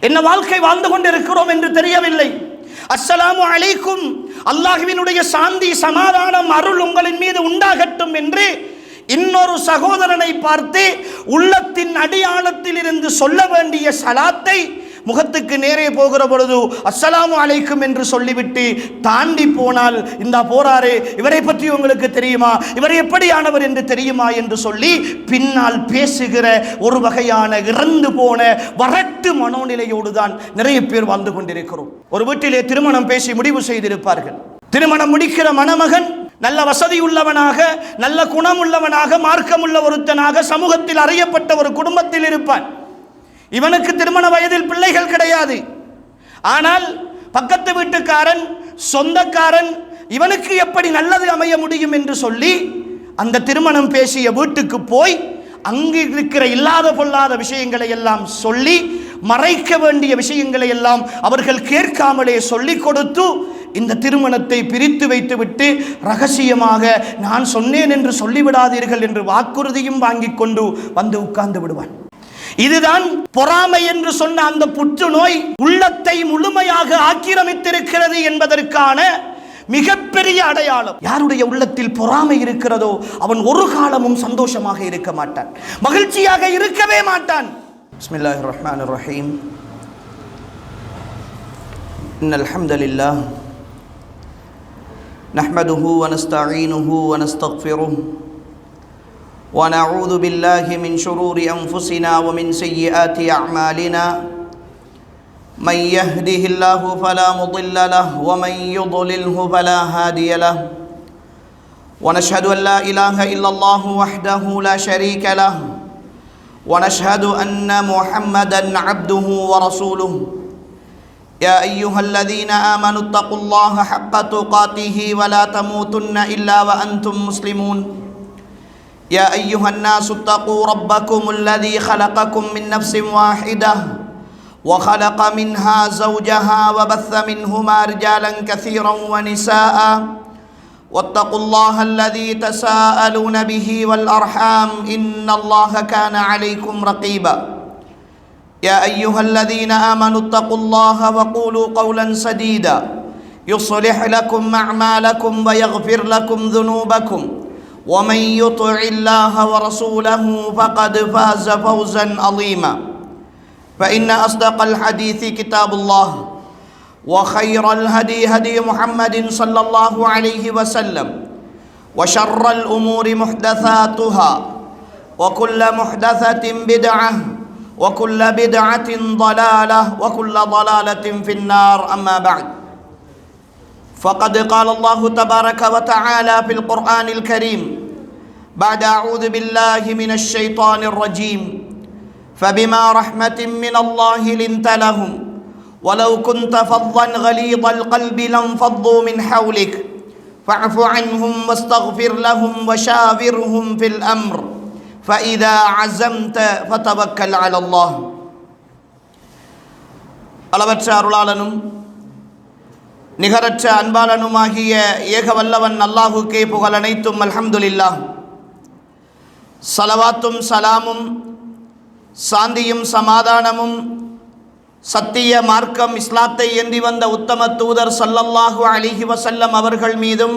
என்ன வாழ்க்கை வாழ்ந்து கொண்டிருக்கிறோம் என்று தெரியவில்லை. அஸ்ஸலாமு அலைக்கும், அல்லாஹ்வினுடைய சாந்தி சமாதானம் அருள் உங்களின் மீது உண்டாகட்டும் என்று இன்னொரு சகோதரனை பார்த்து உள்ளத்தின் அடியாழத்தில் இருந்து சொல்ல வேண்டிய சலாத்தை முகத்துக்கு நேரே போகிற பொழுது அஸ்ஸலாமு அலைக்கும் என்று சொல்லிவிட்டு தாண்டி போனால், இந்த போறாரே இவரை பற்றி உங்களுக்கு தெரியுமா, இவர் எப்படியானவர் என்று தெரியுமா என்று சொல்லி பின்னால் பேசுகிற ஒரு வகையான இறந்து போன வரட்டு மனோநிலையோடு தான் நிறைய பேர் வாழ்ந்து கொண்டிருக்கிறோம். ஒரு வீட்டிலே திருமணம் பேசி முடிவு செய்திருப்பார்கள். திருமணம் முடிக்கிற மணமகன் நல்ல வசதி உள்ளவனாக, நல்ல குணம் உள்ளவனாக, மார்க்கமுள்ள ஒருத்தனாக, சமூகத்தில் அறியப்பட்ட ஒரு குடும்பத்தில் இருப்பான். இவனுக்கு திருமண வயதில் பிள்ளைகள் கிடையாது. ஆனால் பக்கத்து வீட்டுக்காரன், சொந்தக்காரன் இவனுக்கு எப்படி நல்லது அமைய முடியும் என்று சொல்லி அந்த திருமணம் பேசிய வீட்டுக்கு போய் அங்கு இருக்கிற இல்லாத பொல்லாத விஷயங்களை எல்லாம் சொல்லி, மறைக்க வேண்டிய விஷயங்களை எல்லாம் அவர்கள் கேட்காமலே சொல்லிக் கொடுத்து இந்த திருமணத்தை பிரித்து வைத்துவிட்டு ரகசியமாக நான் சொன்னேன் என்று சொல்லிவிடாதீர்கள் என்று வாக்குறுதியும் வாங்கி கொண்டு வந்து உட்கார்ந்து விடுவான். இதுதான் பொறாமை என்று சொன்ன அந்த புற்றுநோய் உள்ளத்தை முழுமையாக ஆக்கிரமித்திருக்கிறது என்பதற்கான மிகப்பெரிய அடையாளம். யாருடைய உள்ளத்தில் பொறாமை இருக்கிறதோ அவன் ஒரு காலமும் சந்தோஷமாக இருக்க மாட்டான், மகிழ்ச்சியாக இருக்கவே மாட்டான். பிஸ்மில்லாஹிர் ரஹ்மானிர் ரஹீம். இன்னல் ஹம்தலில்லாஹ் நஹ்மதுஹு வ நஸ்தஈனுஹு வ நஸ்தக்ஃபிருஹு ونعوذ بالله من شرور أنفسنا ومن سيئات أعمالنا من يهده الله فلا مضل له ومن يضلله فلا هادي له ونشهد أن لا إله إلا الله وحده لا شريك له ونشهد أن محمدا عبده ورسوله يا أيها الذين آمنوا اتقوا الله حق تقاته ولا تموتن إلا وأنتم مسلمون يا أيها الناس اتقوا ربكم الذي خلقكم من نفس واحدة وخلق منها زوجها وبث منهما رجالا كثيرا ونساء واتقوا الله الذي تساءلون به والأرحام إن الله كان عليكم رقيبا يا أيها الذين آمنوا اتقوا الله وقولوا قولا سديدا يصلح لكم أعمالكم ويغفر لكم ذنوبكم ومن يطع الله ورسوله فقد فاز فوزا عظيما فإن أصدق الحديث كتاب الله وخير الهدي هدي محمد صلى الله عليه وسلم وشر الأمور محدثاتها وكل محدثة بدعة وكل بدعة ضلالة وكل ضلالة في النار أما بعد فقد قال الله تبارك وتعالى في القرآن الكريم بعد أعوذ بالله من الشيطان الرجيم فبما رحمة من الله لنت لهم ولو كنت فظا غليظ القلب لانفضوا من حولك فاعف عنهم واستغفر لهم وشاورهم في الأمر فإذا عزمت فتوكل على الله. அளவற்ற அருளாளனும் நிகரற்ற அன்பாளனுமாகிய ஏக வல்லவன் அல்லாஹுக்கே புகழ் அனைத்தும். அல்ஹம்துலில்லாஹ். ஸலவாத்தும் சலாமும் சாந்தியும் சமாதானமும் சத்திய மார்க்கம் இஸ்லாத்தை ஏந்தி வந்த உத்தம தூதர் ஸல்லல்லாஹு அலைஹி வஸல்லம் அவர்கள் மீதும்,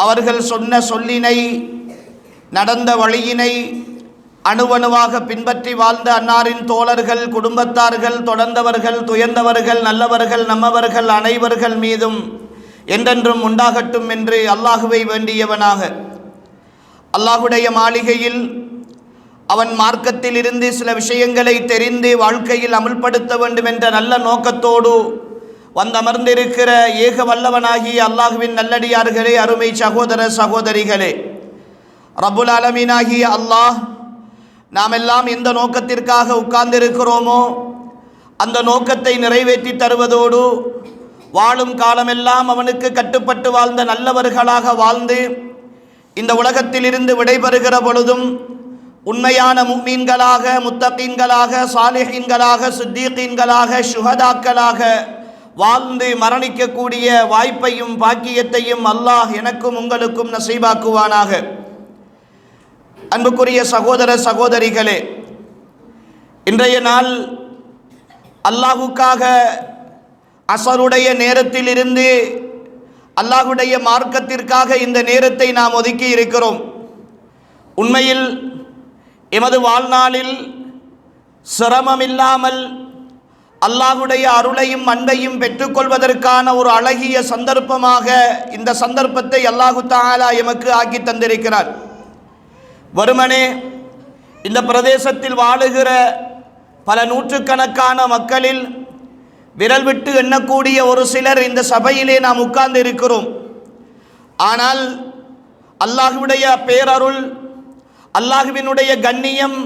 அவர்கள் சொன்ன சொல்லினை நடந்த வழியினை அணுவணுவாக பின்பற்றி வாழ்ந்த அன்னாரின் தோழர்கள், குடும்பத்தார்கள், தொடர்ந்தவர்கள், துயர்ந்தவர்கள், நல்லவர்கள், நம்மவர்கள் அனைவர்கள் மீதும் என்றென்றும் உண்டாகட்டும் என்று அல்லாஹுவை வேண்டியவனாக அல்லாஹுடைய மாளிகையில் அவன் மார்க்கத்தில் இருந்து சில விஷயங்களை தெரிந்து வாழ்க்கையில் அமுல்படுத்த வேண்டும் என்ற நல்ல நோக்கத்தோடு வந்தமர்ந்திருக்கிற ஏக வல்லவனாகிய அல்லாஹுவின் நல்லடியார்களே, அருமை சகோதர சகோதரிகளே, ரப்புல் ஆலமீனாகிய அல்லாஹ் நாம் எல்லாம் எந்த நோக்கத்திற்காக உட்கார்ந்திருக்கிறோமோ அந்த நோக்கத்தை நிறைவேற்றி தருவதோடு வாழும் காலமெல்லாம் அவனுக்கு கட்டுப்பட்டு வாழ்ந்த நல்லவர்களாக வாழ்ந்து இந்த உலகத்திலிருந்து விடைபெறுகிற பொழுதும் உண்மையான முஃமின்களாக, முத்தகீன்களாக, சாலிஹீன்களாக, சித்தீகீன்களாக, ஷுஹதாக்களாக வாழ்ந்து மரணிக்கக்கூடிய வாய்ப்பையும் பாக்கியத்தையும் அல்லாஹ் எனக்கும் உங்களுக்கும் நசீபாக்குவானாக. அன்புக்குரிய சகோதர சகோதரிகளே, இன்றைய நாள் அல்லாஹுக்காக அஸருடைய நேரத்திலிருந்து அல்லாஹுடைய மார்க்கத்திற்காக இந்த நேரத்தை நாம் ஒதுக்கி இருக்கிறோம். உண்மையில் எமது வாழ்நாளில் சிரமமில்லாமல் அல்லாஹுடைய அருளையும் அன்பையும் பெற்றுக்கொள்வதற்கான ஒரு அழகிய சந்தர்ப்பமாக இந்த சந்தர்ப்பத்தை அல்லாஹு தஆலா எமக்கு ஆக்கி தந்திருக்கிறார். வெறுமனே இந்த பிரதேசத்தில் வாழுகிற பல நூற்றுக்கணக்கான மக்களில் விரல் விட்டு எண்ணக்கூடிய ஒரு சிலர் இந்த சபையிலே நாம் உட்கார்ந்து இருக்கிறோம். ஆனால் அல்லாஹுடைய பேரருள், அல்லாஹுவினுடைய கண்ணியம்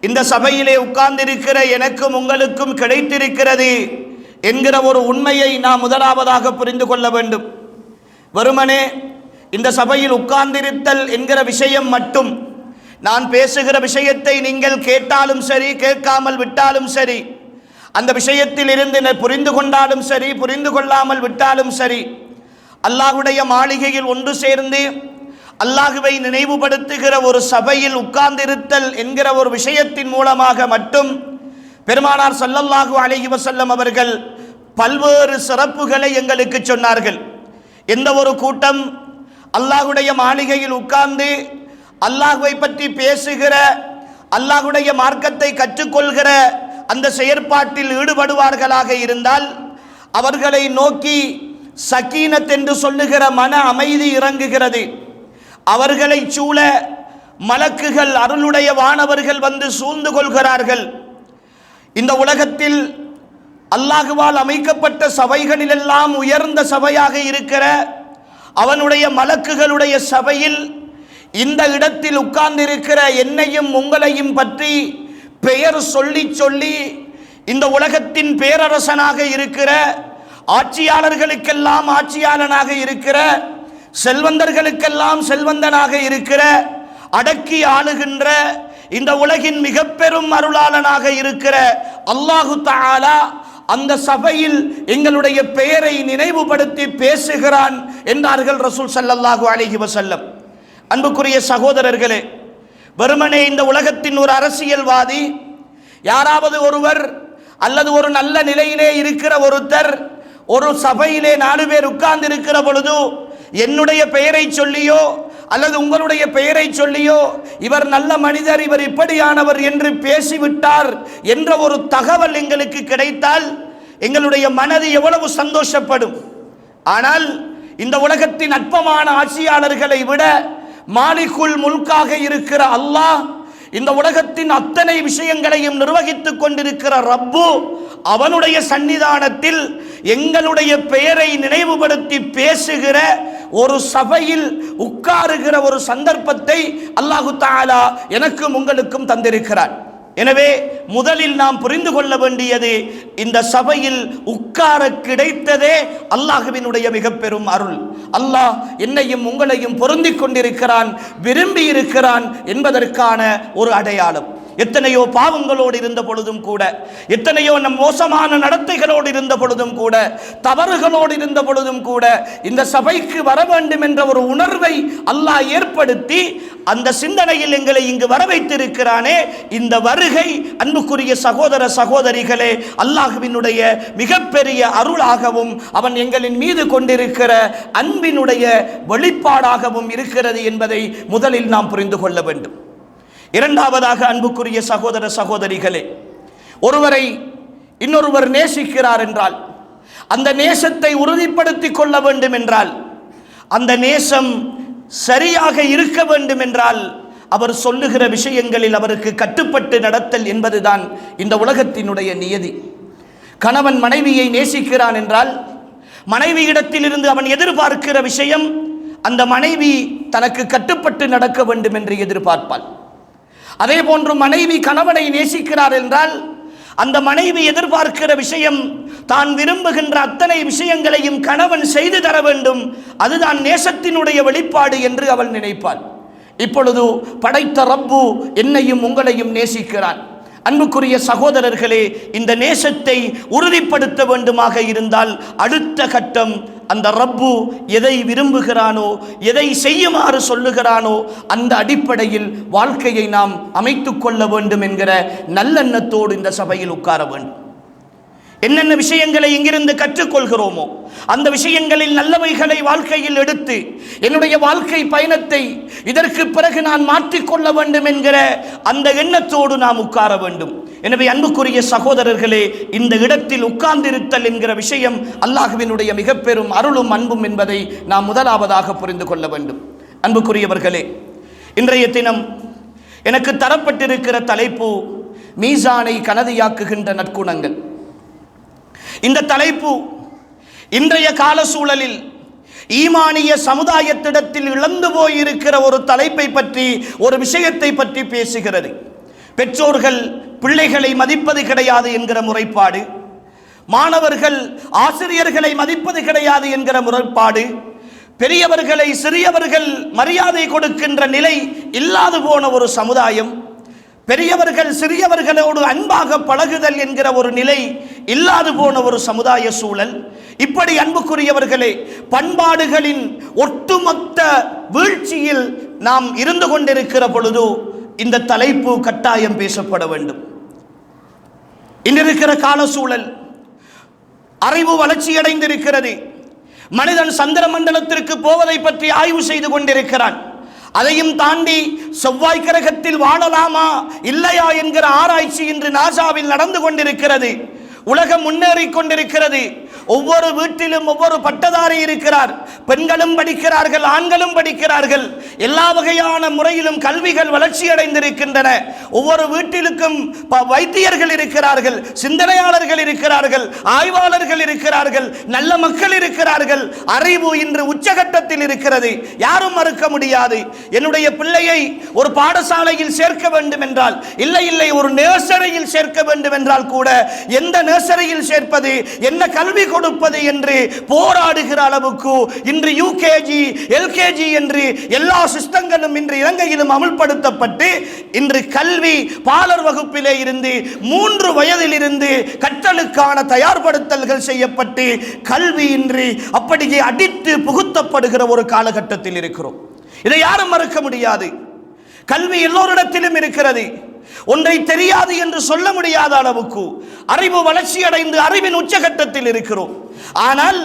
இந்த சபையிலே உட்கார்ந்திருக்கிற எனக்கும் உங்களுக்கும் கிடைத்திருக்கிறது என்கிற ஒரு உண்மையை நாம் முதலாவதாக புரிந்து கொள்ள வேண்டும். வெறுமனே இந்த சபையில் உட்கார்ந்திருத்தல் என்கிற விஷயம் மட்டும், நான் பேசுகிற விஷயத்தை நீங்கள் கேட்டாலும் சரி, கேட்காமல் விட்டாலும் சரி, அந்த விஷயத்தில் இருந்து புரிந்து கொண்டாலும் சரி, புரிந்து கொள்ளாமல் விட்டாலும் சரி, அல்லாஹுடைய மாளிகையில் ஒன்று சேர்ந்து அல்லாஹுவை நினைவுபடுத்துகிற ஒரு சபையில் உட்கார்ந்திருத்தல் என்கிற ஒரு விஷயத்தின் மூலமாக மட்டும் பெருமானார் ஸல்லல்லாஹு அலைஹி வஸல்லம் அவர்கள் பல்வேறு சிறப்புகளை எங்களுக்கு சொன்னார்கள். எந்த ஒரு கூட்டம் அல்லாஹுடைய மாளிகையில் உட்கார்ந்து அல்லாஹுவை பற்றி பேசுகிற, அல்லாஹுடைய மார்க்கத்தை கற்றுக்கொள்கிற அந்த செயற்பாட்டில் ஈடுபடுவார்களாக இருந்தால் அவர்களை நோக்கி சக்கீனத் என்று சொல்லுகிற மன அமைதி இறங்குகிறது. அவர்களை சூழ மலக்குகள், அருளுடைய வானவர்கள் வந்து சூழ்ந்து கொள்கிறார்கள். இந்த உலகத்தில் அல்லாஹுவால் அமைக்கப்பட்ட சபைகளிலெல்லாம் உயர்ந்த சபையாக இருக்கிற அவனுடைய மலக்குகளுடைய சபையில் இந்த இடத்தில் உட்கார்ந்திருக்கிற என்னையும் உங்களையும் பற்றி பெயர் சொல்லி சொல்லி இந்த உலகத்தின் பேரரசனாக இருக்கிற, ஆட்சியாளர்களுக்கெல்லாம் ஆட்சியாளனாக இருக்கிற, செல்வந்தர்களுக்கெல்லாம் செல்வந்தனாக இருக்கிற, அடக்கி ஆளுகின்ற, இந்த உலகின் மிக பெரும் அருளாளனாக இருக்கிற அல்லாஹு தஆலா அந்த சபையில் எங்களுடைய பெயரை நினைவுபடுத்தி பேசுகிறான் என்றார்கள் ரசூல் ஸல்லல்லாஹு அலைஹி வஸல்லம். அன்புக்குரிய சகோதரர்களே, வெறுமனே இந்த உலகத்தின் ஒரு அரசியல்வாதி, யாராவது ஒருவர் அல்லது ஒரு நல்ல நிலையிலே இருக்கிற ஒருத்தர் ஒரு சபையிலே 4 பேர் உட்கார்ந்து இருக்கிற பொழுது என்னுடைய பெயரை சொல்லியோ அல்லது உங்களுடைய பெயரை சொல்லியோ இவர் நல்ல மனிதர், இவர் இப்படியானவர் என்று பேசிவிட்டார் என்ற ஒரு தகவல் எங்களுக்கு கிடைத்தால் எங்களுடைய மனது எவ்வளவு சந்தோஷப்படும். ஆனால் இந்த உலகத்தின் அற்பமான ஆட்சியாளர்களை விட மாலிகுல் முல்காக இருக்கிற அல்லாஹ், இந்த உலகத்தின் அத்தனை விஷயங்களையும் நிர்வகித்துக் கொண்டிருக்கிற ரப்பு, அவனுடைய சன்னிதானத்தில் எங்களுடைய பெயரை நினைவுபடுத்தி பேசுகிற ஒரு சபையில் உட்காருகிற ஒரு சந்தர்ப்பத்தை அல்லாஹு தஆலா எனக்கும் உங்களுக்கும் தந்திருக்கிறார். எனவே முதலில் நாம் புரிந்து கொள்ள வேண்டியது, இந்த சபையில் உட்கார கிடைத்ததே அல்லாஹுவினுடைய மிக பெரும் அருள். அல்லாஹ் என்னையும் உங்களையும் பொருந்திக் கொண்டிருக்கிறான், விரும்பி இருக்கிறான் என்பதற்கான ஒரு அடையாளம். எத்தனையோ பாவங்களோடு இருந்த பொழுதும் கூட, எத்தனையோ நம் மோசமான நடத்தைகளோடு இருந்த பொழுதும் கூட, தவறுகளோடு இருந்த பொழுதும் கூட இந்த சபைக்கு வர வேண்டும் என்ற ஒரு உணர்வை அல்லாஹ் ஏற்படுத்தி அந்த சிந்தனையில் எங்களை இங்கு வர வைத்திருக்கிறானே. இந்த வருகை அன்புக்குரிய சகோதர சகோதரிகளே, அல்லாஹுவினுடைய மிகப்பெரிய அருளாகவும் அவன் எங்களின் மீது கொண்டிருக்கிற அன்பினுடைய வெளிப்பாடாகவும் இருக்கிறது என்பதை முதலில் நாம் புரிந்து கொள்ள வேண்டும். இரண்டாவதாக அன்புக்குரிய சகோதர சகோதரிகளே, ஒருவரை இன்னொருவர் நேசிக்கிறார் என்றால், அந்த நேசத்தை உறுதிப்படுத்திக் கொள்ள வேண்டும் என்றால், அந்த நேசம் சரியாக இருக்க வேண்டும் என்றால், அவர் சொல்லுகிற விஷயங்களில் அவருக்கு கட்டுப்பட்டு நடத்தல் என்பதுதான் இந்த உலகத்தினுடைய நியதி. கணவன் மனைவியை நேசிக்கிறான் என்றால், மனைவியிடத்திலிருந்து அவன் எதிர்பார்க்கிற விஷயம், அந்த மனைவி தனக்கு கட்டுப்பட்டு நடக்க வேண்டும் என்று எதிர்பார்ப்பாள். அதே போன்று மனைவி கணவனை நேசிக்கிறார் என்றால், அந்த மனைவி எதிர்பார்க்கிற விஷயம், தான் விரும்புகின்ற அத்தனை விஷயங்களையும் கணவன் செய்து தர வேண்டும், அதுதான் நேசத்தினுடைய வெளிப்பாடு என்று அவள் நினைப்பாள். இப்பொழுது படைத்த ரப்பு என்னையும் உங்களையும் நேசிக்கிறான். அன்புக்குரிய சகோதரர்களே, இந்த நேசத்தை உறுதிப்படுத்த வேண்டுமாக இருந்தால் அடுத்த கட்டம், அந்த ரப்பு எதை விரும்புகிறானோ, எதை செய்யுமாறு சொல்லுகிறானோ அந்த அடிப்படையில் வாழ்க்கையை நாம் அமைத்து கொள்ள வேண்டும் என்கிற நல்லெண்ணத்தோடு இந்த சபையில் உட்கார வேண்டும். என்னென்ன விஷயங்களை இங்கிருந்து கற்றுக்கொள்கிறோமோ அந்த விஷயங்களில் நல்லவைகளை வாழ்க்கையில் எடுத்து என்னுடைய வாழ்க்கை பயணத்தை இதற்கு பிறகு நான் மாற்றிக்கொள்ள வேண்டும் என்கிற அந்த எண்ணத்தோடு நாம் உட்கார வேண்டும். எனவே அன்புக்குரிய சகோதரர்களே, இந்த இடத்தில் உட்கார்ந்திருத்தல் என்கிற விஷயம் அல்லாஹ்வினுடைய மிக பெரும் அருளும் அன்பும் என்பதை நாம் முதலாவதாக புரிந்து கொள்ள வேண்டும். அன்புக்குரியவர்களே, இன்றைய தினம் எனக்கு தரப்பட்டிருக்கிற தலைப்பு மீசானை கனதியாக்குகின்ற நற்குணங்கள். இந்த தலைப்பு இன்றைய கால சூழலில் ஈமானிய சமுதாயத்திடத்தில் இழந்து போயிருக்கிற ஒரு தலைப்பை பற்றி, ஒரு விஷயத்தை பற்றி பேசுகிறது. பெற்றோர்கள் பிள்ளைகளை மதிப்பது கிடையாது என்கிற முறைப்பாடு, மாணவர்கள் ஆசிரியர்களை மதிப்பது கிடையாது என்கிற முறைப்பாடு, பெரியவர்களை சிறியவர்கள் மரியாதை கொடுக்கின்ற நிலை இல்லாது போன ஒரு சமுதாயம், பெரியவர்கள் சிறியவர்களோடு அன்பாக பழகுதல் என்கிற ஒரு நிலை இல்லாது போன ஒரு சமுதாய சூழல். இப்படி அன்புக்குரியவர்களே, பண்பாடுகளின் ஒட்டுமொத்த வீழ்ச்சியில் நாம் இருந்து கொண்டிருக்கிற பொழுது இந்த தலைப்பு கட்டாயம் பேசப்பட வேண்டும். இன்றிருக்கிற கால சூழல் அறிவு வளர்ச்சியடைந்திருக்கிறது. மனிதன் சந்திர மண்டலத்திற்கு போவதை பற்றி ஆய்வு செய்து கொண்டிருக்கிறான். அதையும் தாண்டி செவ்வாய் கிரகத்தில் வாழலாமா இல்லையா என்கிற ஆராய்ச்சி இன்று நாசாவில் நடந்து கொண்டிருக்கிறது. உலகம் முன்னேறி கொண்டிருக்கிறது. ஒவ்வொரு வீட்டிலும் ஒவ்வொரு பட்டதாரி இருக்கிறார். பெண்களும் படிக்கிறார்கள், ஆண்களும் படிக்கிறார்கள். எல்லா வகையான முறையிலும் கல்விகள் வளர்ச்சி அடைந்திருக்கின்றன. ஒவ்வொரு வீட்டிலுக்கும் வைத்தியர்கள் இருக்கிறார்கள், சிந்தனையாளர்கள் இருக்கிறார்கள், ஆய்வாளர்கள் இருக்கிறார்கள், நல்ல மக்கள் இருக்கிறார்கள். அறிவு இன்று உச்சகட்டத்தில் இருக்கிறது, யாரும் மறுக்க முடியாது. என்னுடைய பிள்ளையை ஒரு பாடசாலையில் சேர்க்க வேண்டும் என்றால், இல்லை ஒரு நர்சரியில் சேர்க்க வேண்டும் என்றால் கூட எந்த நர்சரியில் சேர்ப்பது, என்ன கல்வி கொடுப்பது என்று போராடுகிற அளவுக்கு இன்று யூகேஜி எல்கேஜி என்று எல்லா சிஸ்டங்களும் இன்று இலங்கையிலும் அமுல்படுத்தப்பட்டு இன்று கல்வி பாலர் வகுப்பிலே இருந்து 3 வயதில் இருந்து கற்றலுக்கான தயார்படுத்தல்கள் செய்யப்பட்டு கல்வி இன்று அப்படியே அடித்து புகுத்தப்படுகிற ஒரு காலகட்டத்தில் இருக்கிறோம். இதை யாரும் மறுக்க முடியாது. கல்வி எல்லோரிடத்திலும் இருக்கிறது. ஒன்றை தெரியாது என்று சொல்ல முடியாத அளவுக்கு அறிவு வளர்ச்சி அடைந்து அறிவின் உச்சகட்டத்தில் இருக்கிறோம். ஆனால்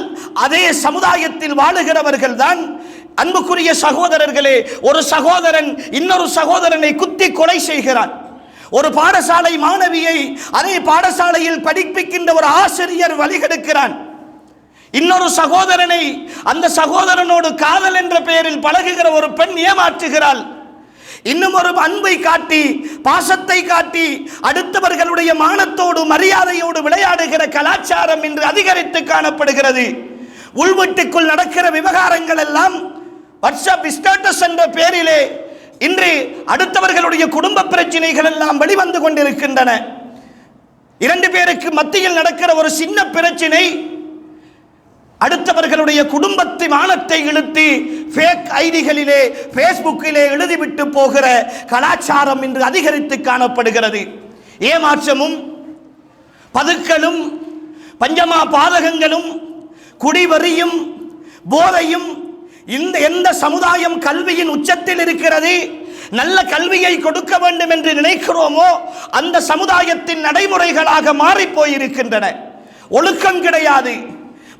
அதே சமுதாயத்தில் வாழுகிறவர்கள் தான் அன்புக்குரிய சகோதரர்களே, ஒரு சகோதரன் இன்னொரு சகோதரனை குத்தி கொலை செய்கிறான். ஒரு பாடசாலை மாணவியை அதே பாடசாலையில் படிப்பிக்கின்ற ஒரு ஆசிரியர் வழிகெடுக்கிறான். இன்னொரு சகோதரனை அந்த சகோதரனோடு காதல் என்ற பெயரில் பழகுகிற ஒரு பெண் ஏமாற்றுகிறாள். இன்னும் ஒரு அன்பை காட்டி பாசத்தை காட்டி அடுத்தவர்களுடைய மானத்தோடு மரியாதையோடு விளையாடுகிற கலாச்சாரம் இன்று அதிகரித்து காணப்படுகிறது. உள்வீட்டுக்குள் நடக்கிற விவகாரங்கள் எல்லாம் வாட்ஸ்அப் ஸ்டேட்டஸ் என்ற பெயரிலே இன்று அடுத்தவர்களுடைய குடும்ப பிரச்சனைகள் எல்லாம் வெளிவந்து கொண்டிருக்கின்றன. 2 பேருக்கு மத்தியில் நடக்கிற ஒரு சின்ன பிரச்சனை அடுத்தவர்களுடைய குடும்பத்தை மானத்தை இழுத்து ஃபேக் ஐடிகளிலே ஃபேஸ்புக்கிலே எழுதிவிட்டு போகிற கலாச்சாரம் இன்று அதிகரித்து காணப்படுகிறது. ஏமாற்றமும் பதுக்கலும் பஞ்சமா பாதகங்களும் குடிவரியும் போதையும் எந்த சமுதாயம் கல்வியின் உச்சத்தில் இருக்கிறது, நல்ல கல்வியை கொடுக்க வேண்டும் என்று நினைக்கிறோமோ அந்த சமுதாயத்தின் நடைமுறைகளாக மாறி போயிருக்கின்றன. ஒழுக்கம் கிடையாது.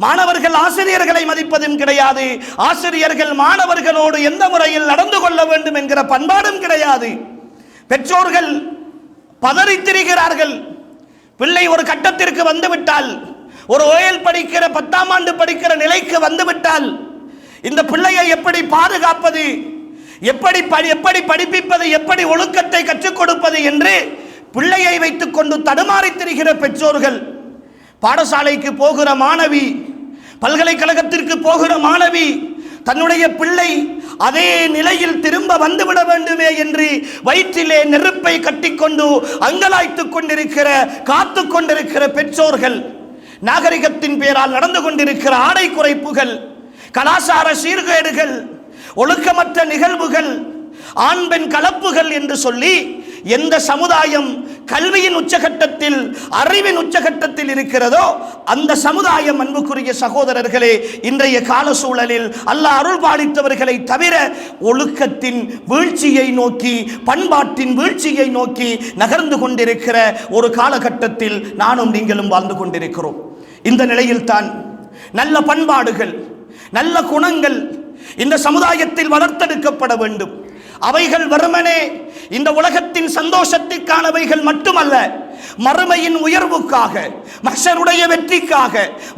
மாணவர்கள் ஆசிரியர்களை மதிப்பதும் கிடையாது. ஆசிரியர்கள் மாணவர்களோடு எந்த முறையில் நடந்து கொள்ள வேண்டும் என்கிற பண்பாடும் கிடையாது. பெற்றோர்கள் பதறித்திருக்கிறார்கள். பிள்ளை ஒரு கட்டத்திற்கு வந்துவிட்டால், ஒரு ஓயல் படிக்கிற 10ஆம் ஆண்டு படிக்கிற நிலைக்கு வந்துவிட்டால் இந்த பிள்ளையை எப்படி பாதுகாப்பது, எப்படி படிப்பிப்பது, எப்படி ஒழுக்கத்தை கற்றுக் கொடுப்பது என்று பிள்ளையை வைத்துக் கொண்டு தடுமாறி திரிகிற பெற்றோர்கள். பாடசாலைக்கு போகிற மாணவி, பல்கலைக்கழகத்திற்கு போகிற மாணவி தன்னுடைய பிள்ளை அதே நிலையில் திரும்ப வந்துவிட வேண்டுமே என்று வயிற்றிலே நெருப்பை கட்டிக்கொண்டு அங்கலாய்த்துக் கொண்டிருக்கிற காத்து கொண்டிருக்கிற பெற்றோர்கள். நாகரிகத்தின் பேரால் நடந்து கொண்டிருக்கிற ஆடை குறைப்புகள், கலாச்சார சீர்கேடுகள், ஒழுக்கமற்ற நிகழ்வுகள், ஆண் பெண் கலப்புகள் என்று சொல்லி எந்த சமுதாயம் கல்வியின் உச்சகட்டத்தில், அறிவின் உச்சகட்டத்தில் இருக்கிறதோ அந்த சமுதாயம் அன்புக்குரிய சகோதரர்களே இன்றைய கால சூழலில் அல்லாஹ் அருள் பாலித்தவர்களை தவிர ஒழுக்கத்தின் வீழ்ச்சியை நோக்கி, பண்பாட்டின் வீழ்ச்சியை நோக்கி நகர்ந்து கொண்டிருக்கிற ஒரு காலகட்டத்தில் நானும் நீங்களும் வாழ்ந்து கொண்டிருக்கிறோம். இந்த நிலையில் தான் நல்ல பண்பாடுகள், நல்ல குணங்கள் இந்த சமுதாயத்தில் வளர்த்தெடுக்கப்பட வேண்டும். அவைகள் வெறுமனே இந்த உலகத்தின் சந்தோஷத்திற்கானவைகள் மட்டுமல்ல, மறுமையின் உயர்வுக்காக, மஹ்ஷருடைய வெற்றிக்காக,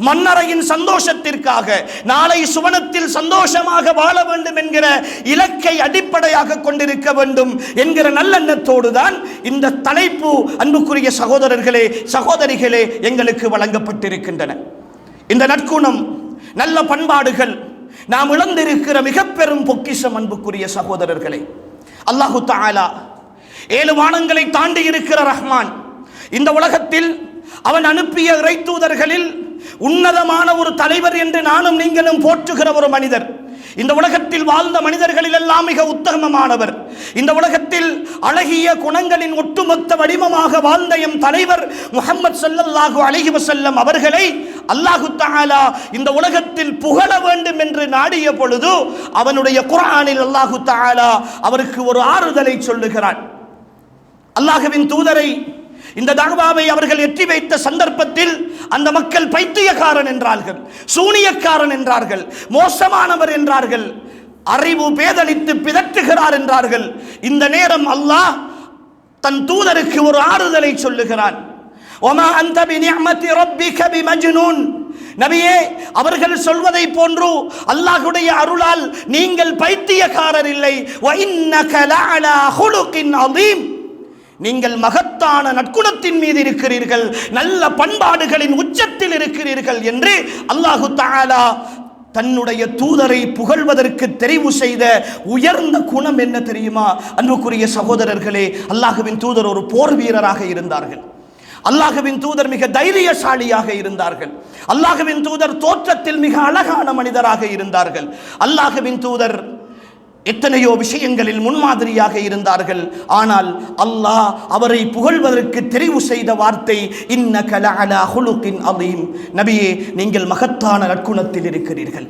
மன்னரையின் சந்தோஷத்திற்காக, நாளை சுவனத்தில் சந்தோஷமாக வாழ வேண்டும் என்கிற இலக்கை அடிப்படையாக கொண்டிருக்க வேண்டும் என்கிற நல்லெண்ணத்தோடு தான் இந்த தலைப்பு அன்புக்குரிய சகோதரர்களே, சகோதரிகளே எங்களுக்கு வழங்கப்பட்டிருக்கின்றன. இந்த நற்குணம், நல்ல பண்பாடுகள் நாம் இழந்திருக்கிற மிக பெரும் பொக்கிஷம் அன்புக்குரிய சகோதரர்களே. அல்லாஹு தஆலா 7 வானங்களை தாண்டி இருக்கிற ரஹ்மான். இந்த உலகத்தில் அவன் அனுப்பிய இறை தூதர்களில் உன்னதமான ஒரு தலைவர் என்று நானும் நீங்களும் போற்றுகிற ஒரு மனிதர். இந்த உலகத்தில் வாழ்ந்த மனிதர்களில் எல்லாம் மிக உத்தமமானவர். இந்த உலகத்தில் அழகிய குணங்களின் ஒட்டுமொத்த வடிவமாக வாழ்ந்த எம் தலைவர் முஹம்மது ஸல்லல்லாஹு அலைஹி வஸல்லம் அவர்களை அல்லாஹு தஆலா இந்த உலகத்தில் புகழ வேண்டும் என்று நாடிய பொழுது அவனுடைய குர்ஆனில் அல்லாஹு தஆலா அவருக்கு ஒரு ஆறுதலை சொல்லுகிறான். அல்லாஹ்வின் தூதரை, இந்த தஅவாவை அவர்கள் எட்டி வைத்த சந்தர்ப்பத்தில் அந்த மக்கள் பைத்தியக்காரன் என்றார்கள், சூனியக்காரன் என்றார்கள், மோசமானவர் என்றார்கள், அறிவு பேதலித்து பிதற்றுகிறார் என்றார்கள். இந்த நேரம் அல்லாஹ் தன் தூதருக்கு ஒரு ஆறுதலை சொல்லுகிறான். ஒமா அன்த பிநிஅமதி ரப்பிக பிமஜ்னூன். நபியே, அவர்கள் சொல்வதை போன்று அல்லாஹ்வுடைய அருளால் நீங்கள் பைத்தியக்காரர் இல்லை. வ இன்னக லஅலா ஹுலுகின் அதீம். நீங்கள் மகத்தான நற்குணத்தின் மீது இருக்கிறீர்கள், நல்ல பண்பாடுகளின் உச்சத்தில் இருக்கிறீர்கள் என்று அல்லாஹு தஆலா தன்னுடைய தூதரை புகழ்வதற்கு தெரிவு செய்த உயர்ந்த குணம் என்ன தெரியுமா அன்புக்குரிய சகோதரர்களே? அல்லாஹ்வின் தூதர் ஒரு போர் வீரராக இருந்தார்கள். அல்லாஹ்வின் தூதர் மிக தைரியசாலியாக இருந்தார்கள். அல்லாஹ்வின் தூதர் தோற்றத்தில் மிக அழகான மனிதராக இருந்தார்கள். அல்லாஹ்வின் தூதர் எத்தனையோ விஷயங்களில் முன்மாதிரியாக இருந்தார்கள். ஆனால் அல்லாஹ் அவரை புகழ்வதற்கு தெரிவு செய்த வார்த்தை இன்னக லஅலா ஹுலுகின் அதீம். நபியே, நீங்கள் மகத்தான நற்குணத்தில் இருக்கிறீர்கள்.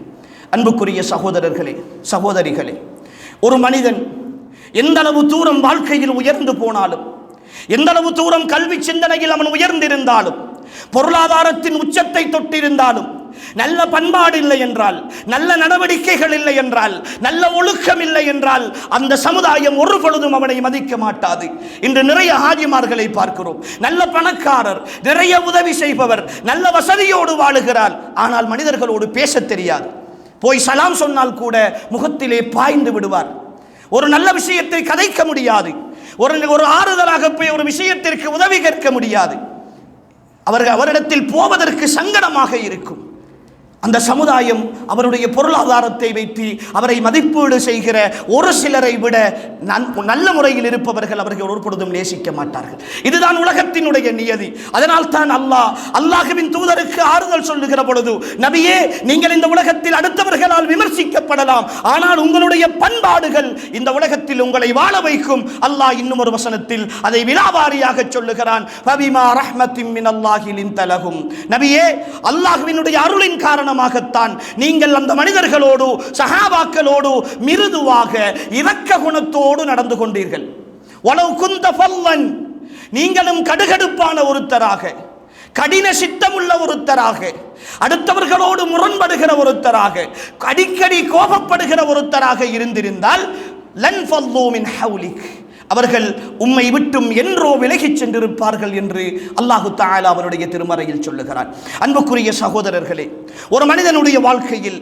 அன்புக்குரிய சகோதரர்களே, சகோதரிகளே, ஒரு மனிதன் எந்த அளவு தூரம் வாழ்க்கையில் உயர்ந்து போனாலும், எந்த அளவு தூரம் கல்வி சிந்தனையில் அவன் உயர்ந்திருந்தாலும், பொருளாதாரத்தின் உச்சத்தை தொட்டிருந்தாலும், நல்ல பண்பாடு இல்லை என்றால், நல்ல நடவடிக்கைகள் இல்லை என்றால், நல்ல ஒழுக்கம் இல்லை என்றால் அந்த சமுதாயம் ஒரு பொழுதும் அவனை மதிக்க மாட்டாது. இன்று நிறைய ஹாஜிமார்களை பார்க்கிறோம். நல்ல பணக்காரர், நிறைய உதவி செய்பவர், நல்ல வசதியோடு வாழுகிறார். ஆனால் மனிதர்களோடு பேச தெரியாது. போய் சலாம் சொன்னால் கூட முகத்திலே பாய்ந்து விடுவார். ஒரு நல்ல விஷயத்தை கதைக்க முடியாது. ஒரு ஆறுதலாக போய் ஒரு விஷயத்திற்கு உதவி கேட்க முடியாது. அவரிடத்தில் போவதற்கு சங்கடமாக இருக்கும். அந்த சமுதாயம் அவருடைய பொருளாதாரத்தை வைத்து அவரை மதிப்பீடு செய்கிற ஒரு சிலரை விட நல்ல முறையில் இருப்பவர்கள் அவர்கள் ஒரு பொழுதும் நேசிக்க மாட்டார்கள். இதுதான் உலகத்தினுடைய நியதி. அதனால் தான் அல்லாஹ்வின் தூதருக்கு ஆறுதல் சொல்லுகிற பொழுது, நபியே, நீங்கள் இந்த உலகத்தில் அடுத்தவர்களால் விமர்சிக்கப்படலாம், ஆனால் உங்களுடைய பண்பாடுகள் இந்த உலகத்தில் உங்களை வாழ வைக்கும். அல்லாஹ் இன்னும் ஒரு வசனத்தில் அதை விலாவாரியாக சொல்லுகிறான். ஃபபிமா ரஹ்மத்தின் மினல்லாஹி லின்த லஹும். நபியே, அல்லாஹ்வினுடைய அருளின் காரணம் நீங்கள் அந்த மனிதர்களோடு, சஹாபாக்களோடு மிருதுவாக, இரக்க குணத்தோடு நடந்து கொண்டீர்கள். வலவ் குந்த ஃபல்லன், நீங்களும் கடுகடுப்பான ஒருத்தராக, கடின சித்தமுள்ள ஒருத்தராக, அடுத்தவர்களோடு முரண்படுகிற ஒருத்தராக, அடிக்கடி கோபப்படுகிற ஒருத்தராக இருந்திருந்தால் லன் ஃபல்லூ மின் ஹவுலிக், அவர்கள் உம்மை விட்டும் என்றோ விலகிச் சென்றிருப்பார்கள் என்று அல்லாஹு தஆலா அவருடைய திருமறையில் சொல்லுகிறார். அன்புக்குரிய சகோதரர்களே, ஒரு மனிதனுடைய வாழ்க்கையில்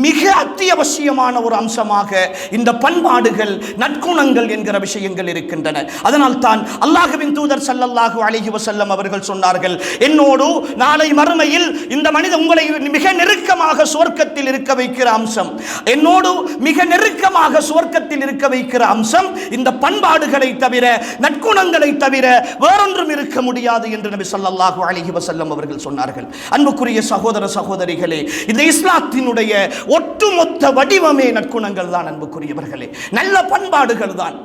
மிக அத்தியாவசியமான ஒரு அம்சமாக இந்த பண்பாடுகள், நற்குணங்கள் என்கிற விஷயங்கள் இருக்கின்றன. அதனால் தான் அல்லாஹ்வின் தூதர் ஸல்லல்லாஹு அலைஹி வஸல்லம் அவர்கள் சொன்னார்கள், என்னோடு நாளை மறுமையில் இந்த மனிதன் உங்களை மிக நெருக்கமாக சுவர்க்கத்தில் இருக்க வைக்கிற அம்சம், என்னோடு மிக நெருக்கமாக சுவர்க்கத்தில் இருக்க வைக்கிற அம்சம் இந்த பண்பாடுகள் தவிர, நற்குணங்களை தவிர வேறொன்றும் இருக்க முடியாது என்று நபி ஸல்லல்லாஹு அலைஹி வஸல்லம் அவர்கள் சொன்னார்கள். அன்புக்குரிய சகோதர சகோதரிகளே, இந்த இஸ்லாத்தினுடைய ஒட்டுமொத்த வடிவமே நற்குணங்கள் தான். அன்புக்குரியவர்களே, நல்ல பண்பாடுகள் தான்.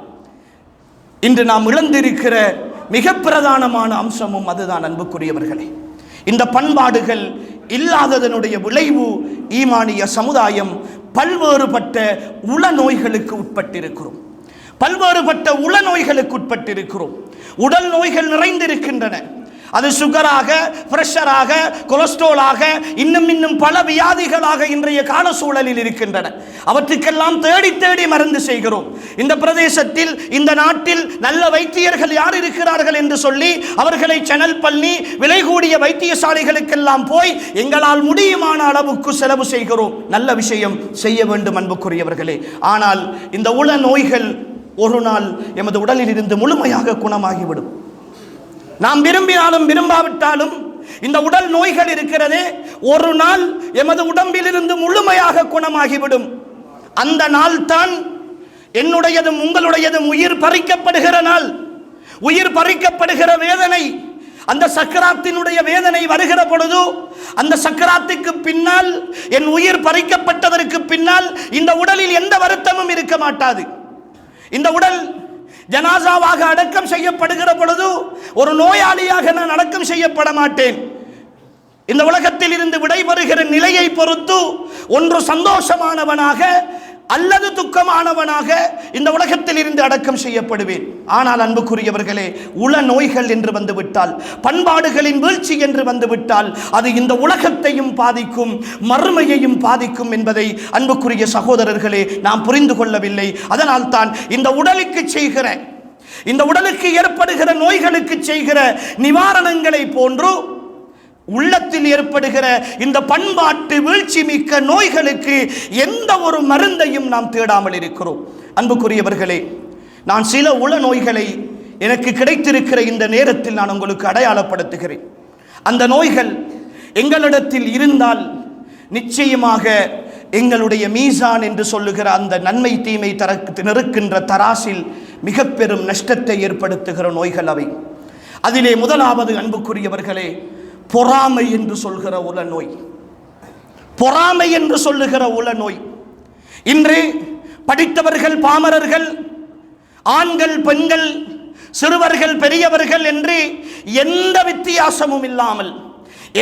இன்று நாம் இழந்திருக்கிற மிக பிரதானமான அம்சமும் அதுதான் அன்புக்குரியவர்களே. இந்த பண்பாடுகள் இல்லாததனுடைய விளைவு ஈமானிய சமுதாயம் பல்வேறுபட்ட உள நோய்களுக்கு உட்பட்டிருக்கிறோம். பல்வேறுபட்ட உள நோய்களுக்கு உட்பட்டிருக்கிறோம். உடல் நோய்கள் நிறைந்திருக்கின்றன. அது சுகராக, பிரஷராக, கொலஸ்ட்ராலாக, இன்னும் பல வியாதிகளாக இன்றைய கால சூழலில் இருக்கின்றன. அவற்றுக்கெல்லாம் தேடி தேடி மருந்து செய்கிறோம். இந்த பிரதேசத்தில், இந்த நாட்டில் நல்ல வைத்தியர்கள் யார் இருக்கிறார்கள் என்று சொல்லி அவர்களை சேனல் பண்ணி விலை கூடிய வைத்தியசாலைகளுக்கெல்லாம் போய் எங்களால் முடியுமான அளவுக்கு செலவு செய்கிறோம். நல்ல விஷயம், செய்ய வேண்டும் அன்புக்குரியவர்களே. ஆனால் இந்த உள நோய்கள் ஒரு நாள் எமது உடலில் இருந்து முழுமையாக குணமாகிவிடும். நாம் விரும்பினாலும் விரும்பாவிட்டாலும் இந்த உடல் நோய்கள் இருக்கிறதே, ஒரு நாள் எமது உடம்பிலிருந்து முழுமையாக குணமாகிவிடும். அந்த நாள் தான் என்னுடையதும் உங்களுடையதும் உயிர் பறிக்கப்படுகிற நாள். உயிர் பறிக்கப்படுகிற வேதனை, அந்த சக்கராத்தினுடைய வேதனை வருகிற பொழுது, அந்த சக்கராத்துக்கு பின்னால், என் உயிர் பறிக்கப்பட்டதற்கு பின்னால் இந்த உடலில் எந்த வருத்தமும் இருக்க மாட்டாது. இந்த உடல் ஜனாசாவாக அடக்கம் செய்யப்படுகிற பொழுது ஒரு நோயாளியாக நான் அடக்கம் செய்யப்பட மாட்டேன். இந்த உலகத்தில் இருந்து விடைபெறுகிற நிலையை பொறுத்து ஒன்று சந்தோஷமானவனாக அல்லது துக்கமானவனாக இந்த உலகத்தில் இருந்து அடக்கம் செய்யப்படுவேன். ஆனால் அன்புக்குரியவர்களே, உள நோய்கள் என்று வந்துவிட்டால், பண்பாடுகளின் வீழ்ச்சி என்று வந்துவிட்டால், அது இந்த உலகத்தையும் பாதிக்கும், மறுமையையும் பாதிக்கும் என்பதை அன்புக்குரிய சகோதரர்களே நாம் புரிந்து கொள்ளவில்லை. அதனால் தான் இந்த உடலுக்கு செய்கிற, இந்த உடலுக்கு ஏற்படுகிற நோய்களுக்கு செய்கிற நிவாரணங்களை போன்று உள்ளத்தில் ஏற்படுகிற இந்த பண்பாட்டு வீழ்ச்சி மிக்க நோய்களுக்கு எந்த ஒரு மருந்தையும் நாம் தேடாமல் இருக்கிறோம். அன்புக்குரியவர்களே, நான் சில உள நோய்களை எனக்கு கிடைத்திருக்கிற இந்த நேரத்தில் நான் உங்களுக்கு அடையாளப்படுத்துகிறேன். அந்த நோய்கள் எங்களிடத்தில் இருந்தால் நிச்சயமாக எங்களுடைய மீசான் என்று சொல்லுகிற அந்த நன்மை தீமை நிறுக்கின்ற தராசில் மிக பெரும் நஷ்டத்தை ஏற்படுத்துகிற நோய்கள் அவை. அதிலே முதலாவது அன்புக்குரியவர்களே, பொறாமை என்று சொல்கிற உள நோய். பொறாமை என்று சொல்லுகிற உள நோய். இன்று படித்தவர்கள், பாமரர்கள், ஆண்கள், பெண்கள், சிறுவர்கள், பெரியவர்கள் என்று எந்த வித்தியாசமும் இல்லாமல்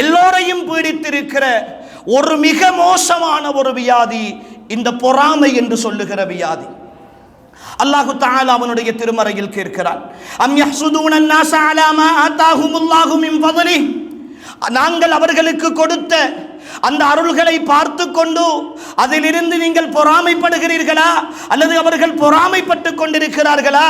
எல்லோரையும் பீடித்திருக்கிற ஒரு மிக மோசமான ஒரு வியாதி இந்த பொறாமை என்று சொல்லுகிற வியாதி. அல்லாஹு தஆலா அவனுடைய திருமறையில் கேட்கிறான், அம் யஹ்சுதூன அன்-நாஸ அலா மா ஆதாஹுமுல்லாஹு மின் ஃபضலிஹி, நாங்கள் அவர்களுக்கு கொடுத்த அந்த அருள்களை பார்த்து கொண்டு அதிலிருந்து நீங்கள் பொறாமைப்படுகிறீர்களா அல்லது அவர்கள் பொறாமைப்பட்டு கொண்டிருக்கிறார்களா?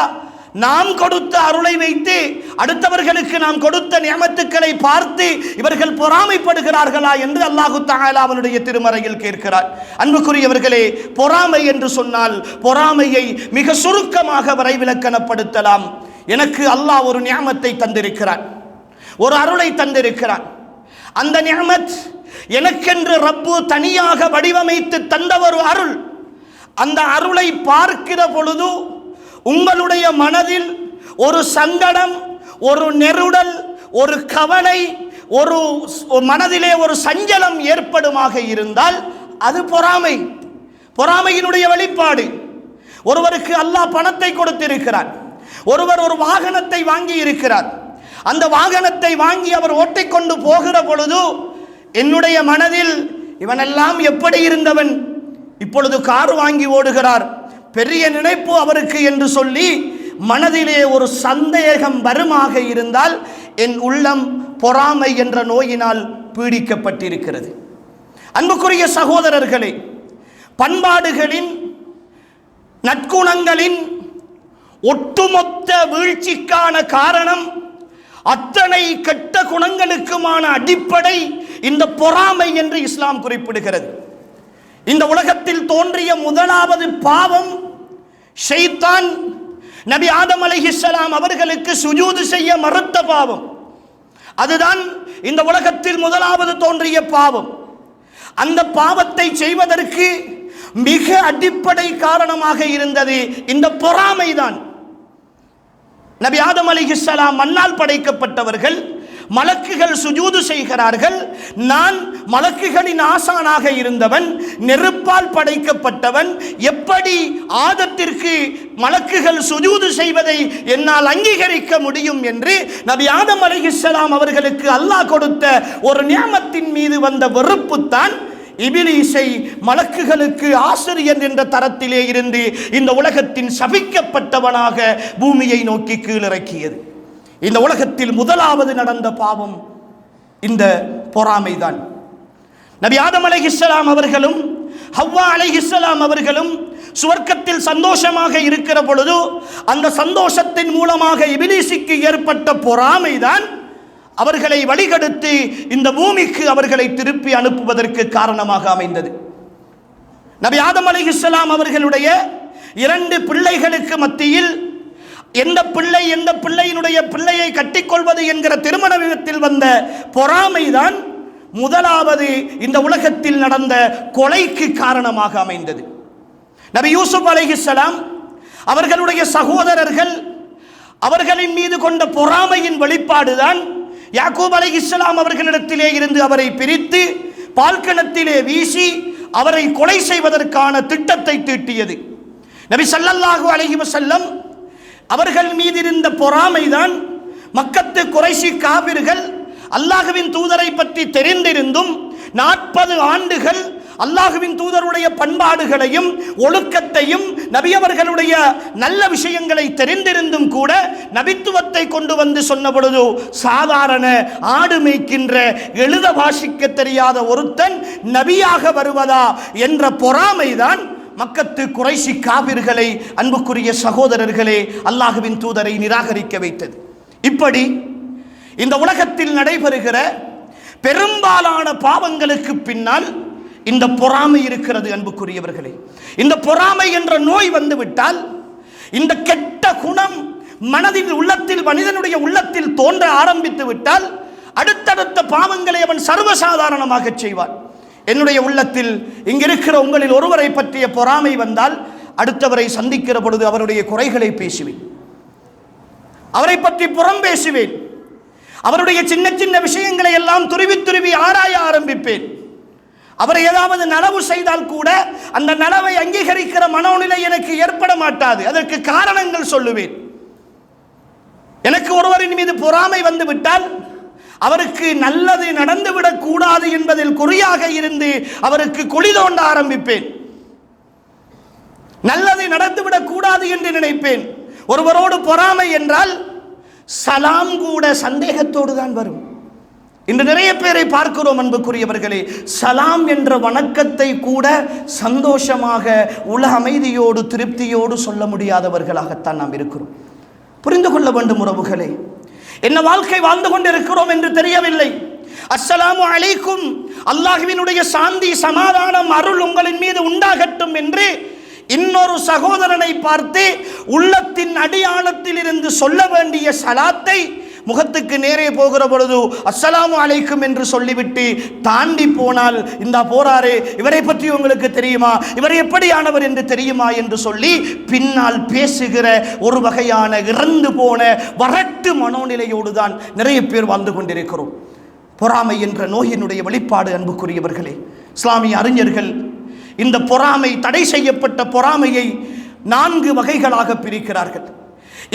நாம் கொடுத்த அருளை வைத்து அடுத்தவர்களுக்கு நாம் கொடுத்த நியமத்துக்களை பார்த்து இவர்கள் பொறாமைப்படுகிறார்களா என்று அல்லாஹு தஆலா அவனுடைய திருமறையில் கேட்கிறார். அன்புக்குரியவர்களே, பொறாமை என்று சொன்னால் பொறாமையை மிக சுருக்கமாக வரைவிலக்கணப்படுத்தலாம். எனக்கு அல்லாஹ் ஒரு நியமத்தை தந்திருக்கிறான், ஒரு அருளை தந்திருக்கிறான். அந்த நியமத் எனக்கென்று ரப்பு தனியாக வடிவமைத்து தந்த ஒரு அருள். அந்த அருளை பார்க்கிற பொழுது உங்களுடைய மனதில் ஒரு சங்கடம், ஒரு நெருடல், ஒரு கவலை, ஒரு மனதிலே ஒரு சஞ்சலம் ஏற்படுமாக இருந்தால் அது பொறாமை, பொறாமையினுடைய வெளிப்பாடு. ஒருவருக்கு அல்லாஹ் பணத்தை கொடுத்திருக்கிறார், ஒருவர் ஒரு வாகனத்தை வாங்கி இருக்கிறார். அந்த வாகனத்தை வாங்கி அவர் ஓட்டிக்கொண்டு போகிற பொழுது என்னுடைய மனதில் இவனெல்லாம் எப்படி இருந்தவன், இப்பொழுது கார் வாங்கி ஓடுகிறார், பெரிய நினைப்பு அவருக்கு என்று சொல்லி மனதிலே ஒரு சந்தேகம் வருமாக இருந்தால் என் உள்ளம் பொறாமை என்ற நோயினால் பீடிக்கப்பட்டிருக்கிறது. அன்புக்குரிய சகோதரர்களே, பண்பாடுகளின், நற்குணங்களின் ஒட்டுமொத்த வீழ்ச்சிக்கான காரணம், அத்தனை கெட்ட குணங்களுக்குமான அடிப்படை இந்த பொறாமை என்று இஸ்லாம் குறிப்பிடுகிறது. இந்த உலகத்தில் தோன்றிய முதலாவது பாவம் ஷைத்தான் நபி ஆதம் அலைஹிஸ்ஸலாம் அவர்களுக்கு சுஜூது செய்ய மறுத்த பாவம். அதுதான் இந்த உலகத்தில் முதலாவது தோன்றிய பாவம். அந்த பாவத்தை செய்வதற்கு மிக அடிப்படை காரணமாக இருந்தது இந்த பொறாமைதான். நபி ஆதம் அலைஹிஸ்ஸலாம் மண்ணால் படைக்கப்பட்டவர்கள், மலக்குகள் சுஜூது செய்கிறார்கள். நான் மலக்குகளின் ஆசானாக இருந்தவன், நெருப்பால் படைக்கப்பட்டவன், எப்படி ஆதத்திற்கு மலக்குகள் சுஜூது செய்வதை என்னால் அங்கீகரிக்க முடியும் என்று நபி ஆதம் அலைஹிஸ்ஸலாம் அவர்களுக்கு அல்லாஹ் கொடுத்த ஒரு நியமத்தின் மீது வந்த வெறுப்புத்தான் இபிலீஸை மலக்குகளுக்கு ஆசிரியர் என்ற தரத்திலே இருந்து இந்த உலகத்தின் சபிக்கப்பட்டவனாக பூமியை நோக்கி கீழிறக்கியது. இந்த உலகத்தில் முதலாவது நடந்த பாவம் இந்த பொறாமைதான். நபி ஆதம் அலைஹிஸ்ஸலாம் அவர்களும் ஹவ்வா அலைஹிஸ்ஸலாம் அவர்களும் சுவர்க்கத்தில் சந்தோஷமாக இருக்கிற பொழுது அந்த சந்தோஷத்தின் மூலமாக இபிலீஸுக்கு ஏற்பட்ட பொறாமைதான் அவர்களை வழிகெடுத்து இந்த பூமிக்கு அவர்களை திருப்பி அனுப்புவதற்கு காரணமாக அமைந்தது. நபி ஆதம் அலைஹிஸ்ஸலாம் அவர்களுடைய 2 பிள்ளைகளுக்கு மத்தியில் எந்த பிள்ளையினுடைய பிள்ளையை கட்டிக்கொள்வது என்கிற திருமண விதத்தில் வந்த பொறாமைதான் முதலாவது இந்த உலகத்தில் நடந்த கொலைக்கு காரணமாக அமைந்தது. நபி யூசுப் அலைஹிஸ்ஸலாம் அவர்களுடைய சகோதரர்கள் அவர்களின் மீது கொண்ட பொறாமையின் வெளிப்பாடுதான் யாக்கூப் அலைஹிஸ்ஸலாம் அவர்களிடத்திலே இருந்து அவரை பிரித்து பால்கணத்திலே வீசி அவரை கொலை செய்வதற்கான திட்டத்தை தீட்டியது. நபி ஸல்லல்லாஹு அலைஹி வஸல்லம் அவர்கள் மீது இருந்த பொறாமைதான் மக்கத்து குறைஷி காபிர்கள் அல்லாஹ்வின் தூதரை பற்றி தெரிந்திருந்தும் 40 ஆண்டுகள் அல்லாஹ்வின் தூதருடைய பண்பாடுகளையும் ஒழுக்கத்தையும் நபி அவர்களுடைய நல்ல விஷயங்களை தெரிந்திருந்தும் கூட நபித்துவத்தை கொண்டு வந்து சொன்ன பொழுது சாதாரண ஆடு மேய்க்கின்ற எழுத வாசிக்க தெரியாத ஒருத்தன் நபியாக வருவதா என்ற பொறாமைதான் மக்கத்து குறைஷி காபிர்களை, அன்புக்குரிய சகோதரர்களே, அல்லாஹ்வின் தூதரை நிராகரிக்க வைத்தது. இப்படி இந்த உலகத்தில் நடைபெறுகிற பெரும்பாலான பாவங்களுக்கு பின்னால் இந்த பொறாமை இருக்கிறது. அன்புக்குரியவர்களே, இந்த பொறாமை என்ற நோய் வந்துவிட்டால், இந்த கெட்ட குணம் மனதில் உள்ளத்தில் மனிதனுடைய உள்ளத்தில் தோன்ற ஆரம்பித்து விட்டால் அடுத்தடுத்த பாவங்களை அவன் சர்வசாதாரணமாக செய்வான். என்னுடைய உள்ளத்தில் இங்கிருக்கிற உங்களில் ஒருவரை பற்றிய பொறாமை வந்தால் அடுத்தவரை சந்திக்கிற பொழுது அவருடைய குறைகளை பேசுவேன், அவரை பற்றி புறம் பேசுவேன், அவருடைய சின்ன சின்ன விஷயங்களை எல்லாம் துருவி துருவி ஆராய ஆரம்பிப்பேன். அவர் ஏதாவது நனவு செய்தால் கூட அந்த நனவை அங்கீகரிக்கிற மனோநிலை எனக்கு ஏற்பட மாட்டாது. அதற்கு காரணங்கள் சொல்லுவேன். எனக்கு ஒருவரின் மீது பொறாமை வந்துவிட்டால் அவருக்கு நல்லது நடந்துவிடக் கூடாது என்பதில் குறியாக இருந்து அவருக்கு குழி தோண்ட ஆரம்பிப்பேன். நல்லது நடந்துவிடக் கூடாது என்று நினைப்பேன். ஒருவரோடு பொறாமை என்றால் சலாம் கூட சந்தேகத்தோடு தான் வரும். இன்று நிறைய பேரை பார்க்கிறோம் அன்புக்குரியவர்களே, சலாம் என்ற வணக்கத்தை கூட சந்தோஷமாக உல அமைதியோடு திருப்தியோடு சொல்ல முடியாதவர்களாகத்தான் நாம் இருக்கிறோம். புரிந்து கொள்ள வேண்டும் உறவுகளே, என்ன வாழ்க்கை வாழ்ந்து கொண்டிருக்கிறோம் என்று தெரியவில்லை. அஸ்ஸலாமு அலைக்கும், அல்லாஹ்வினுடைய சாந்தி சமாதானம் அருள் உங்களின் மீது உண்டாகட்டும் என்று இன்னொரு சகோதரனை பார்த்து உள்ளத்தின் அடியாளத்தில் இருந்து சொல்ல வேண்டிய சலாத்தை முகத்துக்கு நேரே போகிற பொழுது அஸ்ஸலாமு அலைக்கும் என்று சொல்லிவிட்டு தாண்டி போனால், இந்த போறாரே இவரை பற்றி உங்களுக்கு தெரியுமா, இவர் எப்படியானவர் என்று தெரியுமா என்று சொல்லி பின்னால் பேசுகிற ஒரு வகையான இறந்து போன வரட்டு மனோநிலையோடு தான் நிறைய பேர் வாழ்ந்து கொண்டிருக்கிறோம். பொறாமை என்ற நோயினுடைய வெளிப்பாடு அன்புக்குரியவர்களே, இஸ்லாமிய அறிஞர்கள் இந்த பொறாமை, தடை செய்யப்பட்ட பொறாமையை 4 வகைகளாக பிரிக்கிறார்கள்.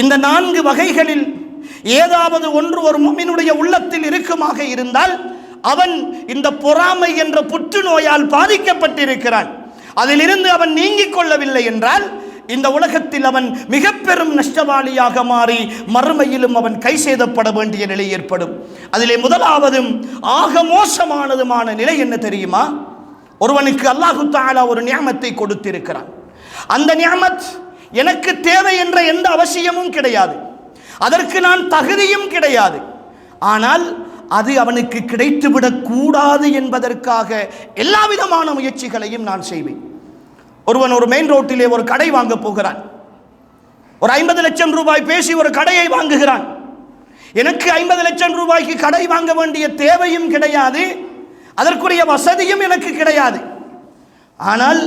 இந்த 4 வகைகளில் ஏதாவது ஒன்று ஒரு முஃமினுடைய உள்ளத்தில் இருக்குமாக இருந்தால் அவன் இந்த பொறாமை என்ற புற்றுநோயால் பாதிக்கப்பட்டிருக்கிறான். அதிலிருந்து அவன் நீங்கிக் கொள்ளவில்லை என்றால் இந்த உலகத்தில் அவன் மிக பெரும் நஷ்டவாளியாக மாறி மறுமையிலும் அவன் கை செய்தப்பட வேண்டிய நிலை ஏற்படும். அதிலே முதலாவதும் ஆக மோசமானதுமான நிலை என்ன தெரியுமா? ஒருவனுக்கு அல்லாஹு தஆலா ஒரு நியமத்தை கொடுத்திருக்கிறான். அந்த நியமத் எனக்கு தேவை என்ற எந்த அவசியமும் கிடையாது, அதற்கு நான் தகுதியும் கிடையாது. ஆனால் அது அவனுக்கு கிடைத்துவிடக் கூடாது என்பதற்காக எல்லா விதமான முயற்சிகளையும் நான் செய்வேன். ஒருவன் ஒரு மெயின் ரோட்டிலே ஒரு கடை வாங்க போகிறான். ஒரு 50 லட்சம் ரூபாய் பேசி ஒரு கடையை வாங்குகிறான். எனக்கு 50 லட்சம் ரூபாய்க்கு கடை வாங்க வேண்டிய தேவையும் கிடையாது, அதற்குரிய வசதியும் எனக்கு கிடையாது. ஆனால்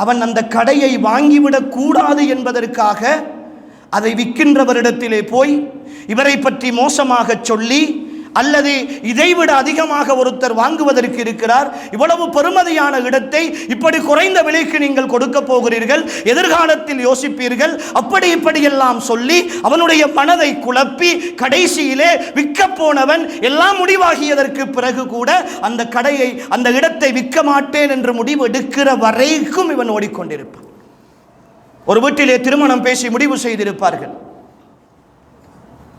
அவன் அந்த கடையை வாங்கிவிடக் கூடாது என்பதற்காக அதை விற்கின்றவரிடத்திலே போய் இவரை பற்றி மோசமாக சொல்லி அல்லது இதைவிட அதிகமாக ஒருத்தர் வாங்குவதற்கு இருக்கிறார், இவ்வளவு பெருமதியான இடத்தை இப்படி குறைந்த விலைக்கு நீங்கள் கொடுக்க போகிறீர்கள், எதிர்காலத்தில் யோசிப்பீர்கள், அப்படி இப்படியெல்லாம் சொல்லி அவனுடைய மனதை குழப்பி கடைசியிலே விற்க போனவன் எல்லாம் முடிவாகியதற்கு பிறகு கூட அந்த இடத்தை விற்க மாட்டேன் என்று முடிவு எடுக்கிற வரைக்கும் இவன் ஓடிக்கொண்டிருப்பான். ஒரு வீட்டிலே திருமணம் பேசி முடிவு செய்திருப்பார்கள்.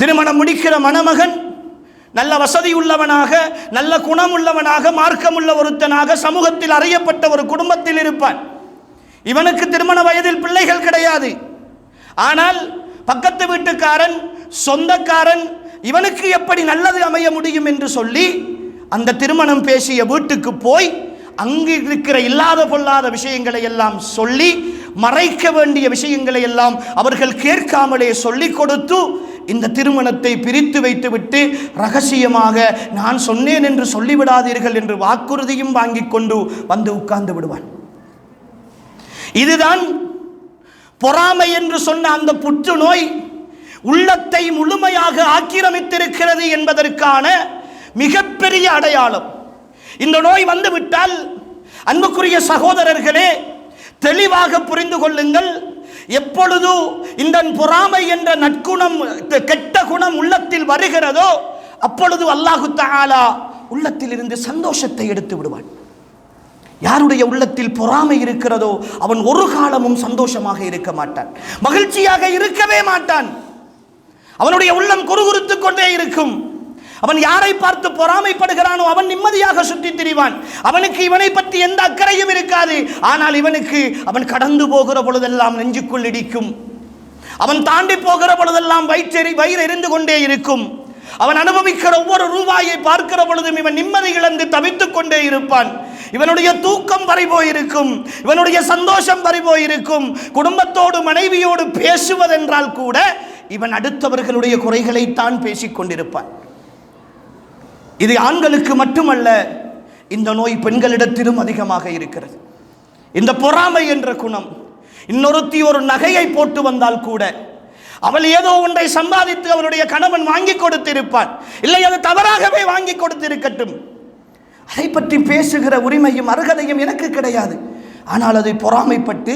திருமணம் முடிக்கிற மணமகன் நல்ல வசதி உள்ளவனாக, நல்ல குணம் உள்ளவனாக, மார்க்கம் உள்ள ஒருத்தனாக, சமூகத்தில் அறியப்பட்ட ஒரு குடும்பத்தில் இருப்பான். இவனுக்கு திருமண வயதில் பிள்ளைகள் கிடையாது. ஆனால் பக்கத்து வீட்டுக்காரன், சொந்தக்காரன் இவனுக்கு எப்படி நல்லது அமைய முடியும் என்று சொல்லி அந்த திருமணம் பேசிய வீட்டுக்கு போய் அங்கு இருக்கிற இல்லாத பொல்லாத விஷயங்களை எல்லாம் சொல்லி, மறைக்க வேண்டிய விஷயங்களை எல்லாம் அவர்கள் கேட்காமலே சொல்லிக் கொடுத்து இந்த திருமணத்தை பிரித்து வைத்துவிட்டு ரகசியமாக நான் சொன்னேன் என்று சொல்லிவிடாதீர்கள் என்று வாக்குறுதியும் வாங்கி கொண்டு வந்து உட்கார்ந்து விடுவான். இதுதான் பொறாமை என்று சொன்ன அந்த புற்றுநோய் உள்ளத்தை முழுமையாக ஆக்கிரமித்திருக்கிறது என்பதற்கான மிகப்பெரிய அடையாளம். இந்த நோய் வந்துவிட்டால் அன்புக்குரிய சகோதரர்களே, தெளிவாக புரிந்து கொள்ளுங்கள். எப்பொழுது இந்த பொறாமை என்ற நற்குணம், கெட்ட குணம் உள்ளத்தில் வருகிறதோ அப்பொழுது அல்லாஹு தஆலா உள்ளத்தில் இருந்து சந்தோஷத்தை எடுத்து விடுவான். யாருடைய உள்ளத்தில் பொறாமை இருக்கிறதோ அவன் ஒரு காலமும் சந்தோஷமாக இருக்க மாட்டான், மகிழ்ச்சியாக இருக்கவே மாட்டான். அவனுடைய உள்ளம் குறுகுறுத்துக் கொண்டே இருக்கும். அவன் யாரை பார்த்து பொறாமைப்படுகிறானோ அவன் நிம்மதியாக சுற்றி திரிவான். அவனுக்கு இவனை பற்றி எந்த அக்கறையும் இருக்காது. ஆனால் இவனுக்கு அவன் கடந்து போகிற பொழுதெல்லாம் நெஞ்சுக்குள் இடிக்கும். அவன் தாண்டி போகிற பொழுதெல்லாம் வயிறு எரிந்து கொண்டே இருக்கும். அவன் அனுபவிக்கிற ஒவ்வொரு ரூபாயை பார்க்கிற பொழுதும் இவன் நிம்மதி இழந்து தவித்துக் கொண்டே இருப்பான். இவனுடைய தூக்கம் பறிபோயிருக்கும், இவனுடைய சந்தோஷம் பறிபோயிருக்கும். குடும்பத்தோடு மனைவியோடு பேசுவதென்றால் கூட இவன் அடுத்தவர்களுடைய குறைகளைத்தான் பேசிக் கொண்டிருப்பான். இது ஆண்களுக்கு மட்டுமல்ல, இந்த நோய் பெண்களிடத்திலும் அதிகமாக இருக்கிறது. இந்த பொறாமை என்ற குணம். இன்னொருத்தி ஒரு நகையை போட்டு வந்தால் கூட அவள் ஏதோ ஒன்றை சம்பாதித்து அவருடைய கணவன் வாங்கி கொடுத்திருப்பான், இல்லை அது தவறாகவே வாங்கி கொடுத்திருக்கட்டும், அதை பற்றி பேசுகிற உரிமையும் அருகதையும் எனக்கு கிடையாது. ஆனால் அதை பொறாமைப்பட்டு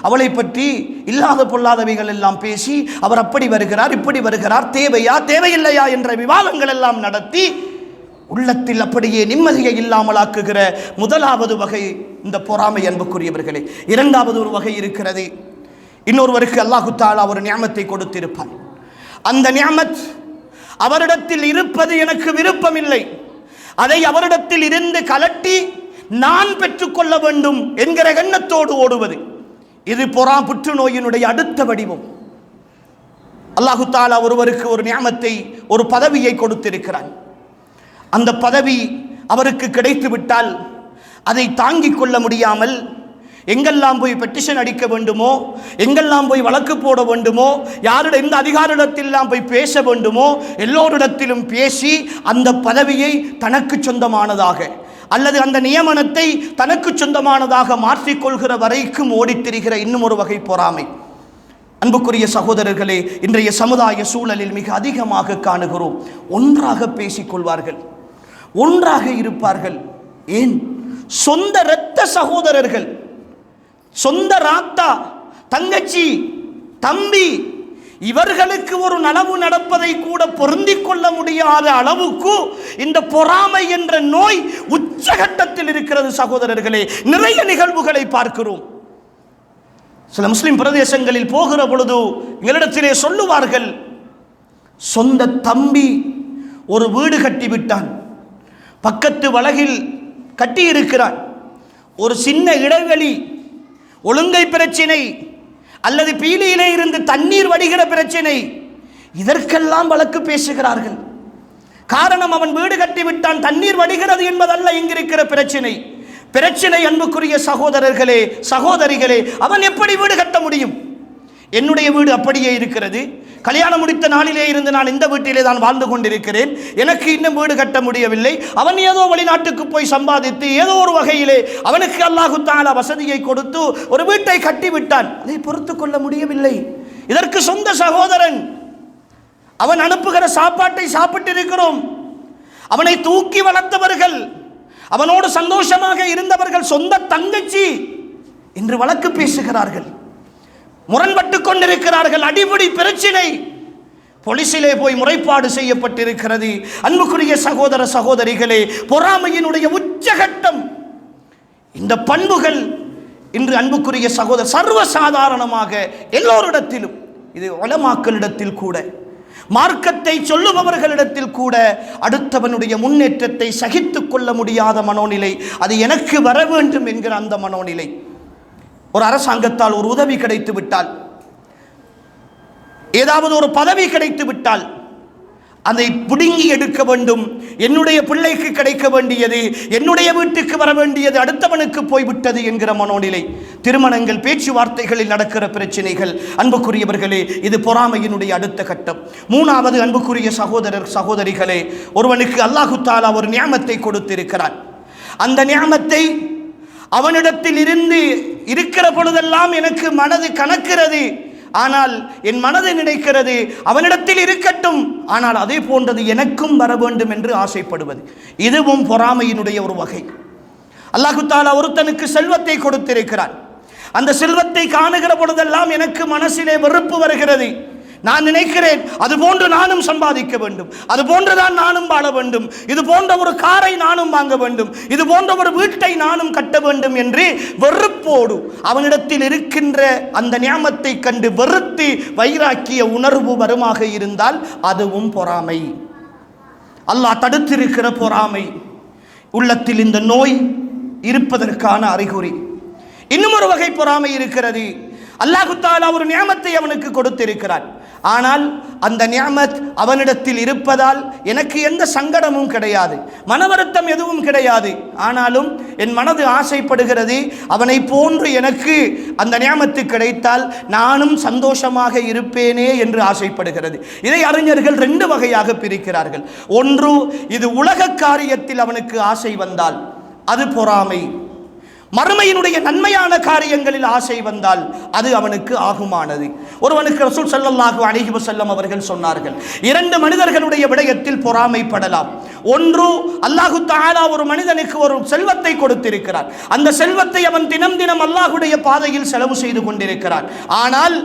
அவளை பற்றி இல்லாத பொல்லாதவைகள் எல்லாம் பேசி அவர் அப்படி வருகிறார், இப்படி வருகிறார், தேவையா தேவையில்லையா என்ற விவாதங்கள் எல்லாம் நடத்தி உள்ளத்தில் அப்படியே நிம்மதியை இல்லாமல் ஆக்குகிற முதலாவது வகை இந்த பொறாமை அன்புக்குரியவர்களே. இரண்டாவது ஒரு வகை இருக்கிறது. இன்னொருவருக்கு அல்லாஹு தஆலா ஒரு நியமத்தை கொடுத்திருப்பான். அந்த நியமத் அவரிடத்தில் இருப்பது எனக்கு விருப்பமில்லை, அதை அவரிடத்தில் இருந்து கலட்டி நான் பெற்றுக்கொள்ள வேண்டும் என்கிற எண்ணத்தோடு ஓடுவது. இது புற்றுநோயினுடைய அடுத்த வடிவம். அல்லாஹு தஆலா ஒருவருக்கு ஒரு நியமத்தை, ஒரு பதவியை கொடுத்திருக்கிறான். அந்த பதவி அவருக்கு கிடைத்து விட்டால் அதை தாங்கிக் கொள்ள முடியாமல் எங்கெல்லாம் போய் பெட்டிஷன் அடிக்க வேண்டுமோ, எங்கெல்லாம் போய் வழக்கு போட வேண்டுமோ, யாரிடம் எந்த அதிகாரிடத்திலாம் போய் பேச வேண்டுமோ எல்லோரிடத்திலும் பேசி அந்த பதவியை தனக்கு சொந்தமானதாக அல்லது அந்த நியமனத்தை தனக்கு சொந்தமானதாக மாற்றிக்கொள்கிற வரைக்கும் ஓடித்திரிகிற இன்னும் ஒரு வகை பொறாமை. அன்புக்குரிய சகோதரர்களே, இன்றைய சமுதாய சூழலில் மிக அதிகமாக காணுகிறோம். ஒன்றாக பேசிக்கொள்வார்கள், ஒன்றாக இருப்பார்கள். ஏன்? சொந்த இரத்த சகோதரர்கள், சொந்த ராத்தா, தங்கச்சி, தம்பி, இவர்களுக்கு ஒரு நலவு நடப்பதை கூட பொருந்திக் கொள்ள முடியாத அளவுக்கு இந்த பொறாமை என்ற நோய் உச்சகட்டத்தில் இருக்கிறது. சகோதரர்களே, நிறைய நிகழ்வுகளை பார்க்கிறோம். சில முஸ்லிம் பிரதேசங்களில் போகிற பொழுது எங்களிடத்திலே சொல்லுவார்கள், சொந்த தம்பி ஒரு வீடு கட்டிவிட்டான், பக்கத்து வலகில் கட்டியிருக்கிறான், ஒரு சின்ன இடைவெளி, ஒழுங்கை பிரச்சினை அல்லது பீலியிலே இருந்து தண்ணீர் வடிகிற பிரச்சினை, இதற்கெல்லாம் வழக்கு பேசுகிறார்கள். காரணம், அவன் வீடு கட்டிவிட்டான், தண்ணீர் வடிகிறது என்பதல்ல இங்கிருக்கிற பிரச்சினை. பிரச்சினை அன்புக்குரிய சகோதரர்களே, சகோதரிகளே, அவன் எப்படி வீடு கட்ட முடியும்? என்னுடைய வீடு அப்படியே இருக்கிறது. கல்யாணம் முடித்த நாளிலே இருந்து நான் இந்த வீட்டிலே தான் வாழ்ந்து கொண்டிருக்கிறேன். எனக்கு இன்னும் வீடு கட்ட முடியவில்லை. அவன் ஏதோ வெளிநாட்டுக்கு போய் சம்பாதித்து ஏதோ ஒரு வகையிலே அவனுக்கு அல்லாஹ் தஆலா வசதியை கொடுத்து ஒரு வீட்டை கட்டிவிட்டான். அதை பொறுத்து கொள்ள முடியவில்லை. இதற்கு சொந்த சகோதரன், அவன் அனுப்புகிற சாப்பாட்டை சாப்பிட்டு இருக்கிறோம். அவனை தூக்கி வளர்த்தவர்கள், அவனோடு சந்தோஷமாக இருந்தவர்கள் சொந்த தங்கச்சி என்று வழக்கு பேசுகிறார்கள், முரண்பட்டு கொண்டிருக்கிறார்கள். அடிப்படை பிரச்சினை போலீசிலே போய் முறைப்பாடு செய்யப்பட்டிருக்கிறது. அன்புக்குரிய சகோதர சகோதரிகளே, பொறாமையினுடைய உச்சகட்டம் இந்த பண்புகள் இன்று அன்புக்குரிய சகோதர சர்வசாதாரணமாக எல்லோரிடத்திலும், இது உலமாக்களிடத்தில் கூட, மார்க்கத்தை சொல்லுபவர்களிடத்தில் கூட அடுத்தவனுடைய முன்னேற்றத்தை சகித்துக் கொள்ள முடியாத மனோநிலை, அது எனக்கு வர வேண்டும் என்கிற அந்த மனோநிலை. ஒரு அரசாங்கத்தால் ஒரு உதவி கிடைத்து விட்டால், ஏதாவது ஒரு பதவி கிடைத்து விட்டால் அதை பிடுங்கி எடுக்க வேண்டும். என்னுடைய பிள்ளைக்கு கிடைக்க வேண்டியது, என்னுடைய வீட்டுக்கு வர வேண்டியது அடுத்தவனுக்கு போய்விட்டது என்கிற மனோநிலை. திருமணங்கள், பேச்சுவார்த்தைகளில் நடக்கிற பிரச்சனைகள். அன்புக்குரியவர்களே, இது பொறாமையினுடைய அடுத்த கட்டம். மூணாவது, அன்புக்குரிய சகோதரர் சகோதரிகளே, ஒருவனுக்கு அல்லாஹு தஆலா ஒரு நியாமத்தை கொடுத்திருக்கிறான். அந்த நியாமத்தை அவனிடத்தில் இருந்து இருக்கிற பொழுதெல்லாம் எனக்கு மனது கணக்கிறது, ஆனால் என் மனது நினைக்கிறது அவனிடத்தில் இருக்கட்டும், ஆனால் அதே போன்றது எனக்கும் வர வேண்டும் என்று ஆசைப்படுவது, இதுவும் பொறாமையினுடைய ஒரு வகை. அல்லாஹு தஆலா ஒருத்தனுக்கு செல்வத்தை கொடுத்திருக்கிறான். அந்த செல்வத்தை காணுகிற பொழுதெல்லாம் எனக்கு மனசிலே வெறுப்பு வருகிறது. நான் நினைக்கிறேன் அதுபோன்று நானும் சம்பாதிக்க வேண்டும், அது போன்றுதான் நானும் வாழ வேண்டும், இது போன்ற ஒரு காரை நானும் வாங்க வேண்டும், இது போன்ற ஒரு வீட்டை நானும் கட்ட வேண்டும் என்று வெறுப்போடு அவனிடத்தில் இருக்கின்ற அந்த நியாமத்தை கண்டு வெறுத்து வைராக்கிய உணர்வு வருமாக இருந்தால் அதுவும் பொறாமை. அல்லாஹ் தடுத்திருக்கிற பொறாமை. உள்ளத்தில் இந்த நோய் இருப்பதற்கான அறிகுறி. இன்னும் ஒரு வகை பொறாமை இருக்கிறது. அல்லாஹு தஆலா ஒரு நியாமத்தை அவனுக்கு கொடுத்திருக்கிறான், ஆனால் அந்த நியாமத் அவனிடத்தில் இருப்பதால் எனக்கு எந்த சங்கடமும் கிடையாது, மனவருத்தம் எதுவும் கிடையாது. ஆனாலும் என் மனது ஆசைப்படுகிறது அவனை போன்று எனக்கு அந்த நியாமத்து கிடைத்தால் நானும் சந்தோஷமாக இருப்பேனே என்று ஆசைப்படுகிறது. இதை அறிஞர்கள் ரெண்டு வகையாக பிரிக்கிறார்கள். ஒன்று, இது உலக காரியத்தில் அவனுக்கு ஆசை வந்தால் அது பொறாமை. மறுமையினுடைய நன்மையான காரியங்களில் ஆசை வந்தால் அது அவனுக்கு ஆகுமானது. ஒருவனுக்கு ரசூல் ஸல்லல்லாஹு அலைஹி வஸல்லம் அவர்கள் சொன்னார்கள், இரண்டு மனிதர்களுடைய விடயத்தில் பொறாமைப்படலாம். ஒன்று, அல்லாஹு தஆலா ஒரு மனிதனுக்கு ஒரு செல்வத்தை கொடுத்திருக்கிறார். அந்த செல்வத்தை அவன் தினம் தினம் அல்லாஹ்வுடைய பாதையில் செலவு செய்து கொண்டிருக்கிறான். ஆனால்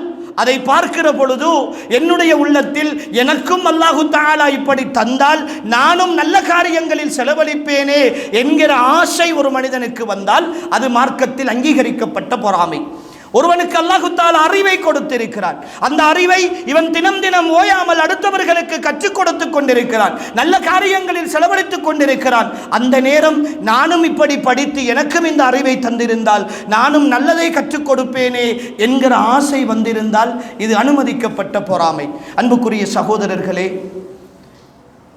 அதை பார்க்கிற பொழுது என்னுடைய உள்ளத்தில் எனக்கும் அல்லாஹு தஆலா இப்படி தந்தால் நானும் நல்ல காரியங்களில் செலவழிப்பேனே என்கிற ஆசை ஒரு மனிதனுக்கு வந்தால் அது மார்க்கத்தில் அங்கீகரிக்கப்பட்ட பொறாமை. ஒருவனுக்கு அல்லாஹு தஆலா அறிவை கொடுத்திருக்கிறான். அந்த அறிவை இவன் தினம் தினம் ஓயாமல் அடுத்தவர்களுக்கு கற்றுக் கொடுத்து கொண்டிருக்கிறான், நல்ல காரியங்களில் செலவழித்துக் கொண்டிருக்கிறான். அந்த நேரம் நானும் இப்படி படித்து எனக்கும் இந்த அறிவை தந்திருந்தால் நானும் நல்லதை கற்றுக் கொடுப்பேனே என்கிற ஆசை வந்திருந்தால் இது அனுமதிக்கப்பட்ட பொறாமை. அன்புக்குரிய சகோதரர்களே,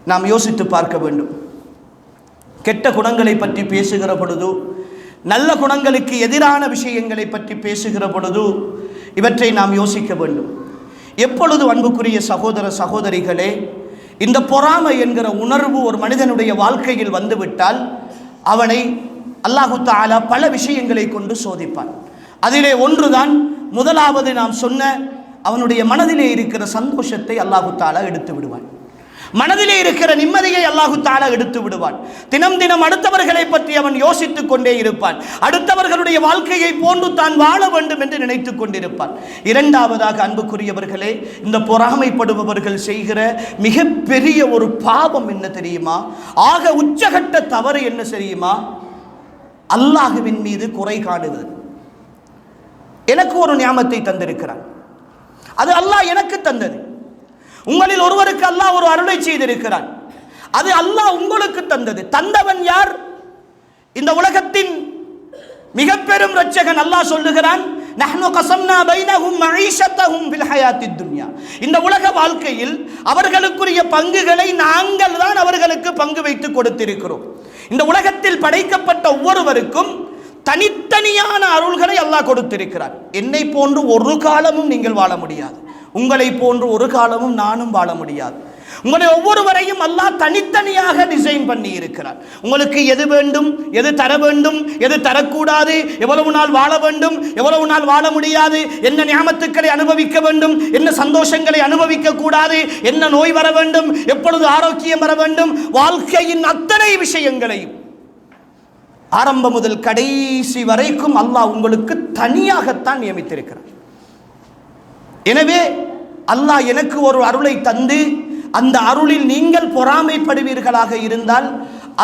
நாம் யோசித்து பார்க்க வேண்டும். கெட்ட குணங்களை பற்றி பேசுகிற பொழுது, நல்ல குணங்களுக்கு எதிரான விஷயங்களை பற்றி பேசுகிற பொழுது இவற்றை நாம் யோசிக்க வேண்டும். எப்பொழுது அன்புக்குரிய சகோதர சகோதரிகளே இந்த பொறாமை என்கிற உணர்வு ஒரு மனிதனுடைய வாழ்க்கையில் வந்துவிட்டால் அவனை அல்லாஹு தஆலா பல விஷயங்களை கொண்டு சோதிப்பான். அதிலே ஒன்றுதான், முதலாவது நாம் சொன்ன அவனுடைய மனதிலே இருக்கிற சந்தோஷத்தை அல்லாஹு தஆலா எடுத்து விடுவான். மனதிலே இருக்கிற நிம்மதியை அல்லாஹு தஆலா எடுத்து விடுவான். தினம் தினம் அடுத்தவர்களை பற்றி அவன் யோசித்துக் கொண்டே இருப்பான். அடுத்தவர்களுடைய வாழ்க்கையை போன்று தான் வாழ வேண்டும் என்று நினைத்துக் கொண்டிருப்பான். இரண்டாவதாக அன்புக்குரியவர்களே, இந்த பொறாமைப்படுபவர்கள் செய்கிற மிகப்பெரிய ஒரு பாவம் என்ன தெரியுமா? ஆக உச்சகட்ட தவறு என்ன தெரியுமா? அல்லாஹ்வின் மீது குறை காணுவது. எனக்கு ஒரு நியாமத்தை தந்திருக்கிறான், அது அல்லாஹ் எனக்கு தந்தது. உங்களில் ஒருவருக்கு அல்லாஹ் ஒரு அருளை செய்திருக்கிறான், அது அல்லாஹ் உங்களுக்கு தந்தது. தந்தவன் யார்? இந்த உலகத்தின் மிக பெரும் இரட்சகன். அல்லாஹ் சொல்லுகிறான், நஹ்னு கஸம்னா பைனஹும் மஈஷத்தஹும் ஃபில் ஹயாத்தித் துன்யா. இந்த உலக வாழ்க்கையில் அவர்களுக்குரிய பங்குகளை நாங்கள் தான் அவர்களுக்கு பங்கு வைத்து கொடுத்திருக்கிறோம். இந்த உலகத்தில் படைக்கப்பட்ட ஒவ்வொருவருக்கும் தனித்தனியான அருள்களை அல்லாஹ் கொடுத்திருக்கிறார். என்னை போன்று ஒரு காலமும் நீங்கள் வாழ முடியாது, உங்களை போன்று ஒரு காலமும் நானும் வாழ முடியாது. உங்களை ஒவ்வொருவரையும் அல்லாஹ் தனித்தனியாக டிசைன் பண்ணி இருக்கிறார். உங்களுக்கு எது வேண்டும், எது தர வேண்டும், எது தரக்கூடாது, எவ்வளவு நாள் வாழ வேண்டும், எவ்வளவு நாள் வாழ முடியாது, என்ன நியாமத்துக்களை அனுபவிக்க வேண்டும், என்ன சந்தோஷங்களை அனுபவிக்க கூடாது, என்ன நோய் வர வேண்டும், எப்பொழுது ஆரோக்கியம் வர வேண்டும், வாழ்க்கையின் அத்தனை விஷயங்களையும் ஆரம்பம் முதல் கடைசி வரைக்கும் அல்லாஹ் உங்களுக்கு தனியாகத்தான் நியமித்திருக்கிறார். எனவே அல்லாஹ் எனக்கு ஒரு அருளை தந்து அந்த அருளில் நீங்கள் பொறாமைப்படுவீர்களாக இருந்தால்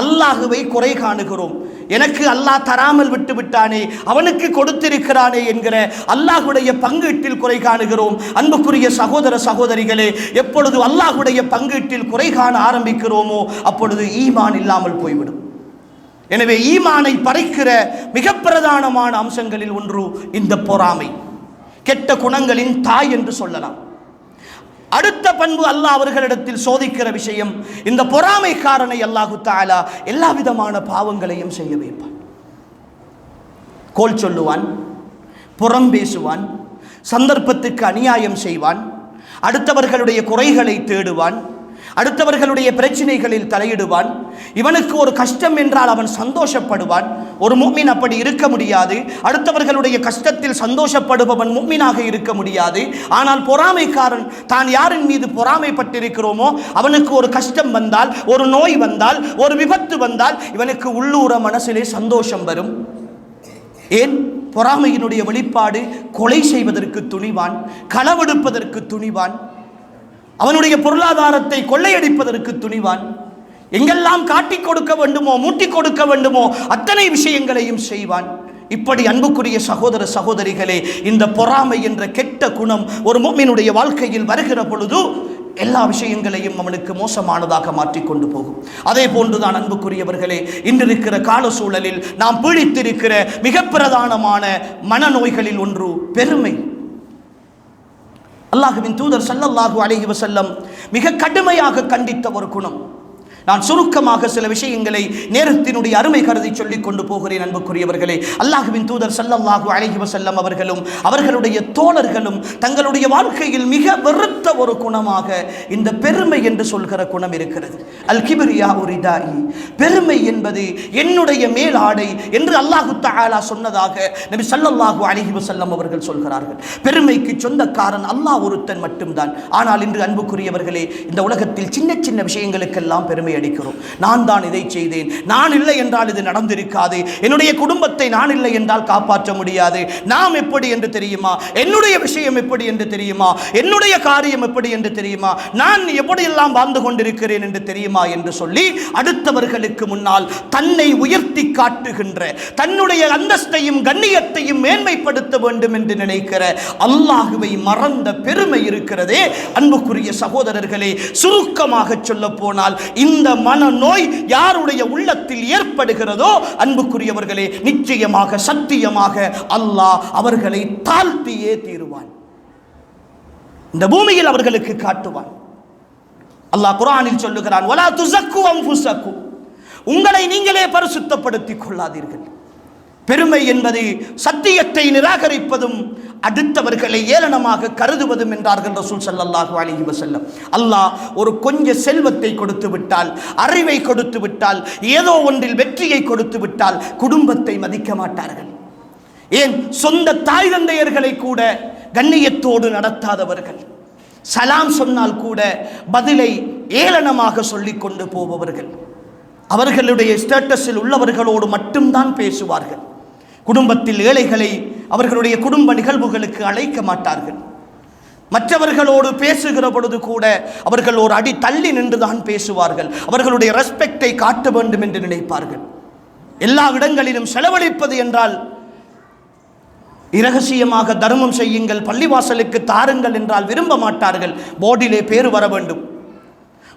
அல்லாஹுவை குறை காணுகிறோம். எனக்கு அல்லாஹ் தராமல் விட்டு விட்டானே, அவனுக்கு கொடுத்திருக்கிறானே என்கிற அல்லாஹுடைய பங்கீட்டில் குறை காணுகிறோம். அன்புக்குரிய சகோதர சகோதரிகளே, எப்பொழுது அல்லாஹுடைய பங்கீட்டில் குறை காண ஆரம்பிக்கிறோமோ அப்பொழுது ஈமான் இல்லாமல் போய்விடும். எனவே ஈமானை பறிக்கிற மிக பிரதானமான அம்சங்களில் ஒன்று இந்த பொறாமை, கெட்ட குணங்களின் தாய் என்று சொல்லலாம். அடுத்த பண்பு அல்லாஹ் அவர்களிடத்தில் சோதிக்கிற விஷயம், இந்த பொறாமைக்காரனை அல்லாஹு தஆலா எல்லா விதமான பாவங்களையும் செய்ய வைப்பான். கோல் சொல்லுவான், புறம் பேசுவான், சந்தர்ப்பத்துக்கு அநியாயம் செய்வான், அடுத்தவர்களுடைய குறைகளை தேடுவான், அடுத்தவர்களுடைய பிரச்சனைகளில் தலையிடுவான். இவனுக்கு ஒரு கஷ்டம் என்றால் அவன் சந்தோஷப்படுவான். ஒரு முஃமின் அப்படி இருக்க முடியாது. அடுத்தவர்களுடைய கஷ்டத்தில் சந்தோஷப்படுபவன் முஃமினாக இருக்க முடியாது. ஆனால் பொறாமைக்காரன் தான் யாரின் மீது பொறாமைப்பட்டிருக்கிறோமோ அவனுக்கு ஒரு கஷ்டம் வந்தால், ஒரு நோய் வந்தால், ஒரு விபத்து வந்தால் இவனுக்கு உள்ளூர மனசிலே சந்தோஷம் வரும். ஏன்? பொறாமையினுடைய வெளிப்பாடு கொலை செய்வதற்கு துணிவான், களவெடுப்பதற்கு துணிவான், அவனுடைய பொருளாதாரத்தை கொள்ளையடிப்பதற்கு துணிவான், எங்கெல்லாம் காட்டிக் கொடுக்க வேண்டுமோ, மூட்டி கொடுக்க வேண்டுமோ அத்தனை விஷயங்களையும் செய்வான். இப்படி அன்புக்குரிய சகோதர சகோதரிகளே, இந்த பொறாமை என்ற கெட்ட குணம் ஒரு முஃமினுடைய வாழ்க்கையில் வருகிற பொழுது எல்லா விஷயங்களையும் அவனுக்கு மோசமானதாக மாற்றிக்கொண்டு போகும். அதே போன்றுதான் அன்புக்குரியவர்களே, இன்றிருக்கிற கால சூழலில் நாம் பீடித்திருக்கிற மிக பிரதானமான மனநோய்களில் ஒன்று பெருமை. அல்லாஹ்வின் தூதர் ஸல்லல்லாஹு அலைஹி வஸல்லம் மிக கடுமையாக கண்டித்த ஒரு குணம். நான் சுருக்கமாக சில விஷயங்களை நேரத்தினுடைய அருமை கருதி சொல்லிக் கொண்டு போகிறேன். அன்புக்குரியவர்களே, அல்லாஹ்வின் தூதர் ஸல்லல்லாஹு அலைஹி வஸல்லம் அவர்களும் அவர்களுடைய தோழர்களும் தங்களுடைய வாழ்க்கையில் மிக வெறுத்த ஒரு குணமாக இந்த பெருமை என்று சொல்கிற குணம் இருக்கிறது. அல் கிப்ரியா ரிதாஇ, பெருமை என்பது என்னுடைய மேலாடை என்று அல்லாஹு தஆலா சொன்னதாக நபி ஸல்லல்லாஹு அலைஹி வஸல்லம் அவர்கள் சொல்கிறார்கள். பெருமைக்கு சொந்தக்காரன் அல்லாஹ் ஒருத்தன் மட்டும்தான். ஆனால் இன்று அன்புக்குரியவர்களே, இந்த உலகத்தில் சின்ன சின்ன விஷயங்களுக்கெல்லாம் பெருமை அடிக்கிறோம். நான் தான் இதை செய்தேன், நான் இல்லை என்றால் இது நடந்திருக்காது, என்னுடைய குடும்பத்தை நான் இல்லை என்றால் காப்பாற்ற முடியாது, நாம் எப்படி என்று தெரியுமா, என்னுடைய விஷயம் எப்படி என்று தெரியுமா, என்னுடைய காரியம் எப்படி என்று தெரியுமா, நான் எப்படியெல்லாம் வாழ்ந்து கொண்டிருக்கிறேன் என்று தெரியுமா என்று சொல்லி அடுத்தவர்களுக்கு முன்னால் தன்னை உயர்த்தி காட்டுகின்ற, தன்னுடைய அந்தஸ்தையும் கண்ணியத்தையும் மேன்மைப்படுத்த வேண்டும் என்று நினைக்கிற அல்லாஹுவை மறந்த பெருமை இருக்கிறதே அன்புக்குரிய சகோதரர்களே, சுருக்கமாக சொல்ல போனால் இந்த மனநோய் யாருடைய உள்ளத்தில் ஏற்படுகிறதோ அன்புக்குரியவர்களே, நிச்சயமாக சத்தியமாக அல்லாஹ் அவர்களை தாழ்த்தியே தீருவான். இந்த பூமியில் அவர்களுக்கு காட்டுவான். அல்லாஹ் குர்ஆனில் சொல்லுகிறான், வலா துஸக்கு அன்ஃபுஸக்கும், உங்களை நீங்களே பரிசுத்தப்படுத்திக் கொள்ளாதீர்கள். பெருமை என்பது சத்தியத்தை நிராகரிப்பதும் அடுத்தவர்களை ஏளனமாக கருதுவதும் என்றார்கள் ரசூல் ஸல்லல்லாஹு அலைஹி வஸல்லம். அல்லாஹ் ஒரு கொஞ்ச செல்வத்தை கொடுத்து விட்டால், அறிவை கொடுத்து விட்டால், ஏதோ ஒன்றில் வெற்றியை கொடுத்து விட்டால் குடும்பத்தை மதிக்க மாட்டார்கள். ஏன்? சொந்த தாய் தந்தையர்களை கூட கண்ணியத்தோடு நடத்தாதவர்கள், சலாம் சொன்னால் கூட பதிலை ஏளனமாக சொல்லிக் கொண்டு போபவர்கள், அவர்களுடைய ஸ்டேட்டஸில் உள்ளவர்களோடு மட்டும்தான் பேசுவார்கள். குடும்பத்தில் ஏழைகளை அவர்களுடைய குடும்ப நிகழ்வுகளுக்கு அழைக்க மாட்டார்கள். மற்றவர்களோடு பேசுகிற பொழுது கூட அவர்கள் ஒரு அடி தள்ளி நின்றுதான் பேசுவார்கள். அவர்களுடைய ரெஸ்பெக்டை காட்ட வேண்டும் என்று நினைப்பார்கள். எல்லா இடங்களிலும் செலவழிப்பது என்றால் இரகசியமாக தர்மம் செய்யுங்கள், பள்ளிவாசலுக்கு தாருங்கள் என்றால் விரும்ப மாட்டார்கள். போர்டிலே பேரு வர வேண்டும்,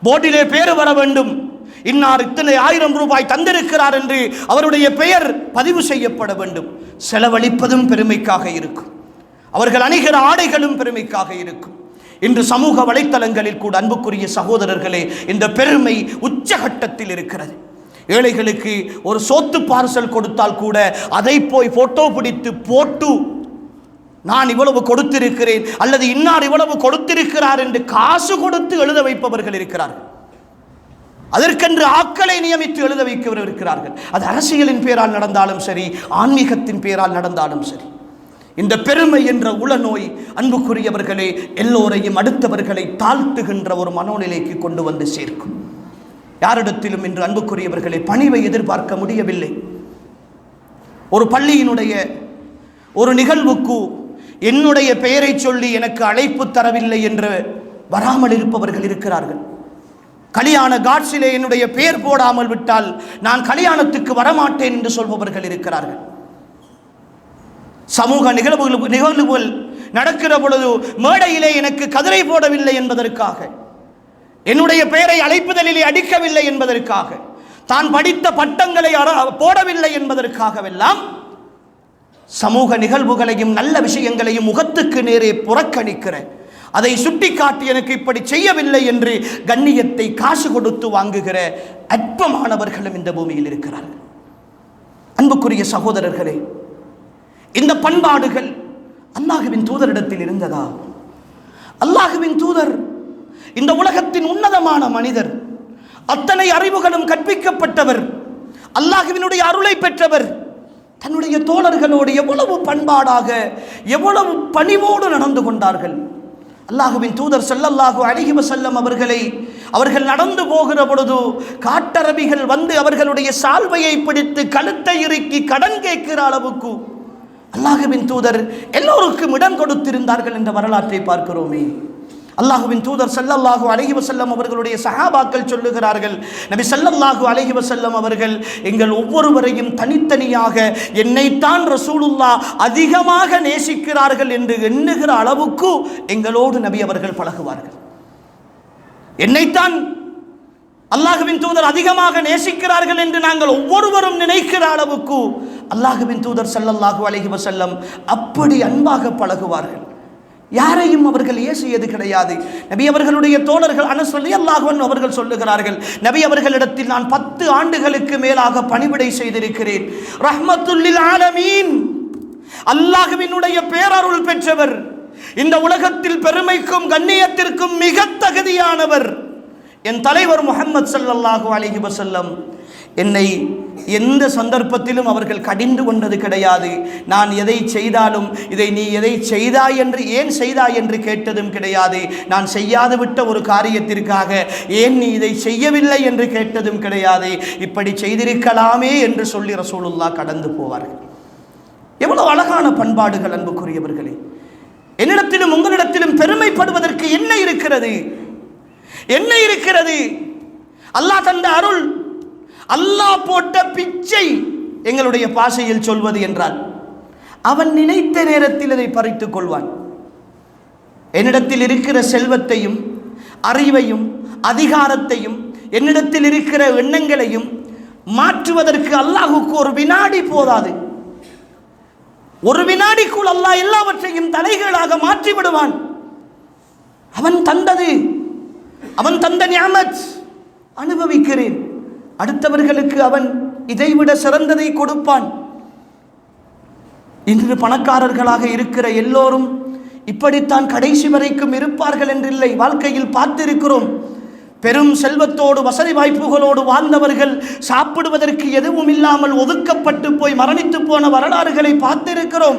போர்டிலே பேரு வர வேண்டும், இன்னார் இத்தனை 1000 ரூபாய் தந்திருக்கிறார் என்று அவருடைய பெயர் பதிவு செய்யப்பட வேண்டும். செலவழிப்பதும் பெருமைக்காக இருக்கும், அவர்கள் அணிகிற ஆடைகளும் பெருமைக்காக இருக்கும். இன்று சமூக வலைத்தளங்களில் கூட அன்புக்குரிய சகோதரர்களே, இந்த பெருமை உச்சகட்டத்தில் இருக்கிறது. ஏழைகளுக்கு ஒரு சோத்து பார்சல் கொடுத்தால் கூட அதை போய் போட்டோ பிடித்து போட்டு நான் இவ்வளவு கொடுத்திருக்கிறேன் அல்லது இன்னார் இவ்வளவு கொடுத்திருக்கிறார் என்று காசு கொடுத்து எழுத வைப்பவர்கள் இருக்கிறார்கள். அதற்கென்று ஆட்களை நியமித்து எழுத வைக்கவர் இருக்கிறார்கள். அது அரசியலின் பேரால் நடந்தாலும் சரி, ஆன்மீகத்தின் பேரால் நடந்தாலும் சரி. இந்த பெருமை என்ற உளநோய் அன்புக்குரியவர்களே எல்லோரையும் அடுத்தவர்களை தாழ்த்துகின்ற ஒரு மனோநிலைக்கு கொண்டு வந்து சேர்க்கும். யாரிடத்திலும் இன்று அன்புக்குரியவர்களை பணிவை எதிர்பார்க்க முடியவில்லை. ஒரு பள்ளியினுடைய ஒரு நிகழ்வுக்கு என்னுடைய பெயரை சொல்லி எனக்கு அழைப்பு தரவில்லை என்று வராமல் இருப்பவர்கள் இருக்கிறார்கள். கல்யாண காட்சியிலே என்னுடைய பெயர் போடாமல் விட்டால் நான் கல்யாணத்துக்கு வரமாட்டேன் என்று சொல்பவர்கள் இருக்கிறார்கள். சமூக நிகழ்வுகள் நடக்கிற பொழுது மேடையிலே எனக்கு கதிரை போடவில்லை என்பதற்காக, என்னுடைய பெயரை அழைப்புதலிலே அடிக்கவில்லை என்பதற்காக, தான் படித்த பட்டங்களை போடவில்லை என்பதற்காகவெல்லாம் சமூக நிகழ்வுகளையும் நல்ல விஷயங்களையும் முகத்துக்கு நேரே புறக்கணிக்கிற, அதை சுட்டிக்காட்டி எனக்கு இப்படி செய்யவில்லை என்று கண்ணியத்தை காசு கொடுத்து வாங்குகிற அற்பமானவர்களும் இந்த பூமியில் இருக்கிறார்கள். அன்புக்குரிய சகோதரர்களே, இந்த பண்பாடுகள் அல்லாஹ்வின் தூதரிடத்தில் இருந்ததா? அல்லாஹ்வின் தூதர் இந்த உலகத்தின் உன்னதமான மனிதர், அத்தனை அறிவுகளும் கற்பிக்கப்பட்டவர், அல்லாஹ்வினுடைய அருளை பெற்றவர், தன்னுடைய தோழர்களோடு எவ்வளவு பண்பாடாக எவ்வளவு பணிவோடு நடந்து கொண்டார்கள். அல்லாஹ்வின் தூதர் ஸல்லல்லாஹு அலைஹி வஸல்லம் அவர்கள் நடந்து போகிற பொழுது காட்டரபிகள் வந்து அவர்களுடைய சால்வையை பிடித்து கழுத்தை இறுக்கி கடன் கேட்கிற அளவுக்கு அல்லாஹ்வின் தூதர் எல்லோருக்கும் இடம் கொடுத்திருந்தார்கள் என்ற வரலாற்றை பார்க்கிறோமே. அல்லாஹ்வின் தூதர் ஸல்லல்லாஹு அலைஹி வஸல்லம் அவர்களுடைய சஹாபாக்கள் சொல்லுகிறார்கள், நபி ஸல்லல்லாஹு அலைஹி வஸல்லம் அவர்கள் எங்கள் ஒவ்வொருவரையும் தனித்தனியாக என்னைத்தான் ரசூலுல்லாஹ் அதிகமாக நேசிக்கிறார்கள் என்று எண்ணுகிற அளவுக்கு எங்களோடு நபி அவர்கள் பழகுவார்கள். என்னைத்தான் அல்லாஹ்வின் தூதர் அதிகமாக நேசிக்கிறார்கள் என்று நாங்கள் ஒவ்வொருவரும் நினைக்கிற அளவுக்கு அல்லாஹ்வின் தூதர் ஸல்லல்லாஹு அலைஹி வஸல்லம் அப்படி அன்பாக பழகுவார்கள். யாரையும் அவர்கள் ஏசியது கிடையாது. நபி அவர்களுடைய தோழர்கள் அனஸ் ரலியல்லாஹு அன்ஹு அவர்கள் சொல்லுகிறார்கள், நபி அவர்களிடத்தில் நான் 10 ஆண்டுகளுக்கு மேலாக பணிவிடை செய்திருக்கிறேன். ரஹ்மத்துல் லில் ஆலமீன், அல்லாஹ்வினுடைய பேரருள் பெற்றவர், இந்த உலகத்தில் பெருமைக்கும் கண்ணியத்திற்கும் மிக தகுதியானவர் என் தலைவர் முஹம்மது ஸல்லல்லாஹு அலைஹி வஸல்லம். என்னை எந்த சந்தர்ப்பத்திலும் அவர்கள் கடிந்து கொண்டது கிடையாது. நான் எதை செய்தாலும் இதை நீ எதை செய்தாய் என்று, ஏன் செய்தாய் என்று கேட்டதும் கிடையாது. நான் செய்யாது விட்ட ஒரு காரியத்திற்காக ஏன் நீ இதை செய்யவில்லை என்று கேட்டதும் கிடையாது. இப்படி செய்திருக்கலாமே என்று சொல்லி ரசூலுல்லாஹ் கடந்து போவார்கள். எவ்வளவு அழகான பண்பாடுகள் அன்புக்குரியவர்களே. என்னிடத்திலும் உங்களிடத்திலும் பெருமைப்படுவதற்கு என்ன இருக்கிறது? என்ன இருக்கிறது? அல்லாஹ் தந்த அருள், அல்லாஹ் போட்ட பிச்சை எங்களுடைய பாஷையில் சொல்வது என்றால், அவன் நினைத்த நேரத்தில் அதை பறித்துக் கொள்வான். என்னிடத்தில் இருக்கிற செல்வத்தையும் அறிவையும் அதிகாரத்தையும் என்னிடத்தில் இருக்கிற எண்ணங்களையும் மாற்றுவதற்கு அல்லாஹுக்கு ஒரு வினாடி போதாது. ஒரு வினாடிக்குள் அல்லாஹ் எல்லாவற்றையும் தலைகீழாக மாற்றி விடுவான். அவன் தந்தது, அவன் தந்த நிஅமத் அனுபவிக்கிறேன், அடுத்தவர்களுக்கு அவன் இதைவிட சிறந்ததை கொடுப்பான். இன்று பணக்காரர்களாக இருக்கிற எல்லோரும் இப்படித்தான் கடைசி வரைக்கும் இருப்பார்கள் என்றில்லை. வாழ்க்கையில் பார்த்திருக்கிறோம். பெரும் செல்வத்தோடு வசதி வாய்ப்புகளோடு வாழ்ந்தவர்கள் சாப்பிடுவதற்கு எதுவும் இல்லாமல் ஒதுக்கப்பட்டு போய் மரணித்து போன வரலாறுகளை பார்த்திருக்கிறோம்.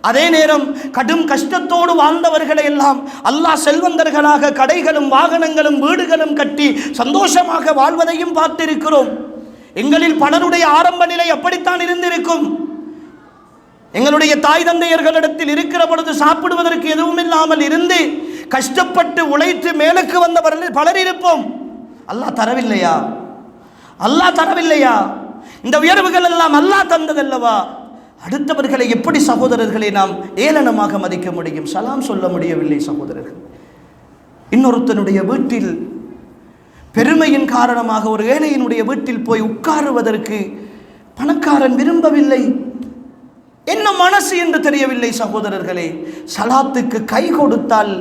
அதே நேரம் கடும் கஷ்டத்தோடு வாழ்ந்தவர்களை எல்லாம் அல்லாஹ் செல்வந்தர்களாக கடைகளும் வாகனங்களும் வீடுகளும் கட்டி சந்தோஷமாக வாழ்வதையும் பார்த்திருக்கிறோம். எங்களில் பலருடைய ஆரம்ப நிலை அப்படித்தான் இருந்திருக்கும். எங்களுடைய தாய் தந்தையர்களிடத்தில் இருக்கிற பொழுது சாப்பிடுவதற்கு எதுவும் இல்லாமல் இருந்து கஷ்டப்பட்டு உழைத்து மேலுக்கு வந்தவர்கள் பலர் இருப்போம். அல்லாஹ் தரவில்லையா? அல்லாஹ் தரவில்லையா? இந்த உயர்வுகள் எல்லாம் அல்லாஹ் தந்ததல்லவா? அடுத்தவர்களை எப்படி சகோதரர்களை நாம் ஏளனமாக மதிக்க முடியும்? சலாம் சொல்ல முடியவில்லை சகோதரர்கள். இன்னொருத்தனுடைய வீட்டில் பெருமையின் காரணமாக ஒரு ஏழையினுடைய வீட்டில் போய் உட்காருவதற்கு பணக்காரன் விரும்பவில்லை. என்ன மனசு என்று தெரியவில்லை சகோதரர்களே. சலாத்துக்கு கை கொடுத்தால்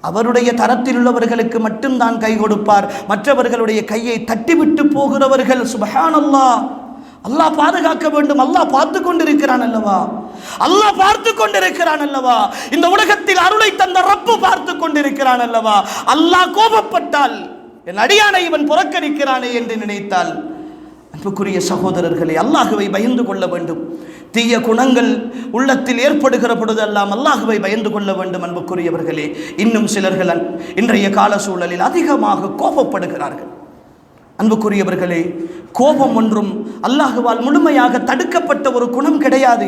அவருடைய தரத்தில் உள்ளவர்களுக்கு மட்டும்தான் கை கொடுப்பார். மற்றவர்களுடைய கையை தட்டிவிட்டு போகிறவர்கள் சுப்ஹானல்லாஹ், அல்லாஹ் பாதுகாக்க வேண்டும், அல்லாஹ் பார்த்து கொண்டிருக்கிறான் அல்லவா. அல்லாஹ் பார்த்து கொண்டிருக்கிறான் அல்லவா? இந்த உலகத்தில் அருளை தந்த ரப்பு பார்த்து கொண்டிருக்கிறான் அல்லவா? அல்லாஹ் கோபப்பட்டால் என் அடியானை இவன் புறக்கணிக்கிறானே என்று நினைத்தால், அன்புக்குரிய சகோதரர்களை, அல்லாஹுவை பயந்து கொள்ள வேண்டும். தீய குணங்கள் உள்ளத்தில் ஏற்படுகிற பொழுதெல்லாம் அல்லாஹுவை பயந்து கொள்ள வேண்டும். அன்புக்குரியவர்களே, இன்னும் சிலர்கள் இன்றைய கால சூழலில் அதிகமாக கோபப்படுகிறார்கள். அன்புக்குரியவர்களே, கோபம் ஒன்றும் அல்லாஹுவால் முழுமையாக தடுக்கப்பட்ட ஒரு குணம் கிடையாது.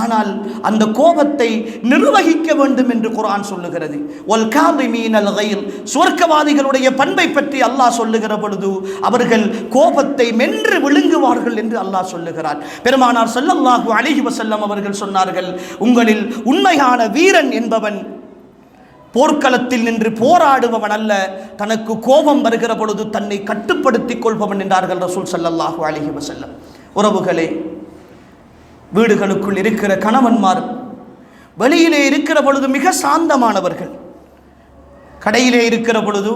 ஆனால் அந்த கோபத்தை நிர்வகிக்க வேண்டும் என்று குர்ஆன் சொல்லுகிறது. வல் காதிமீனல் கைல், சுவர்க்கவாதிகளுடைய பண்பை பற்றி அல்லாஹ் சொல்லுகிற பொழுது அவர்கள் கோபத்தை மென்று விழுங்குவார்கள் என்று அல்லாஹ் சொல்லுகிறார். பெருமானார் ஸல்லல்லாஹு அலைஹி வஸல்லம் அவர்கள் சொன்னார்கள், உங்களில் உண்மையான வீரன் என்பவன் போர்க்களத்தில் நின்று போராடுபவன் அல்ல, தனக்கு கோபம் வருகிற பொழுது தன்னை கட்டுப்படுத்திக் கொள்பவன் என்றார்கள் ரசூல் ஸல்லல்லாஹு அலைஹி வஸல்லம். உறவுகளே, வீடுகளுக்குள் இருக்கிற கணவன்மார் வெளியிலே இருக்கிற பொழுது மிக சாந்தமானவர்கள். கடையிலே இருக்கிற பொழுது,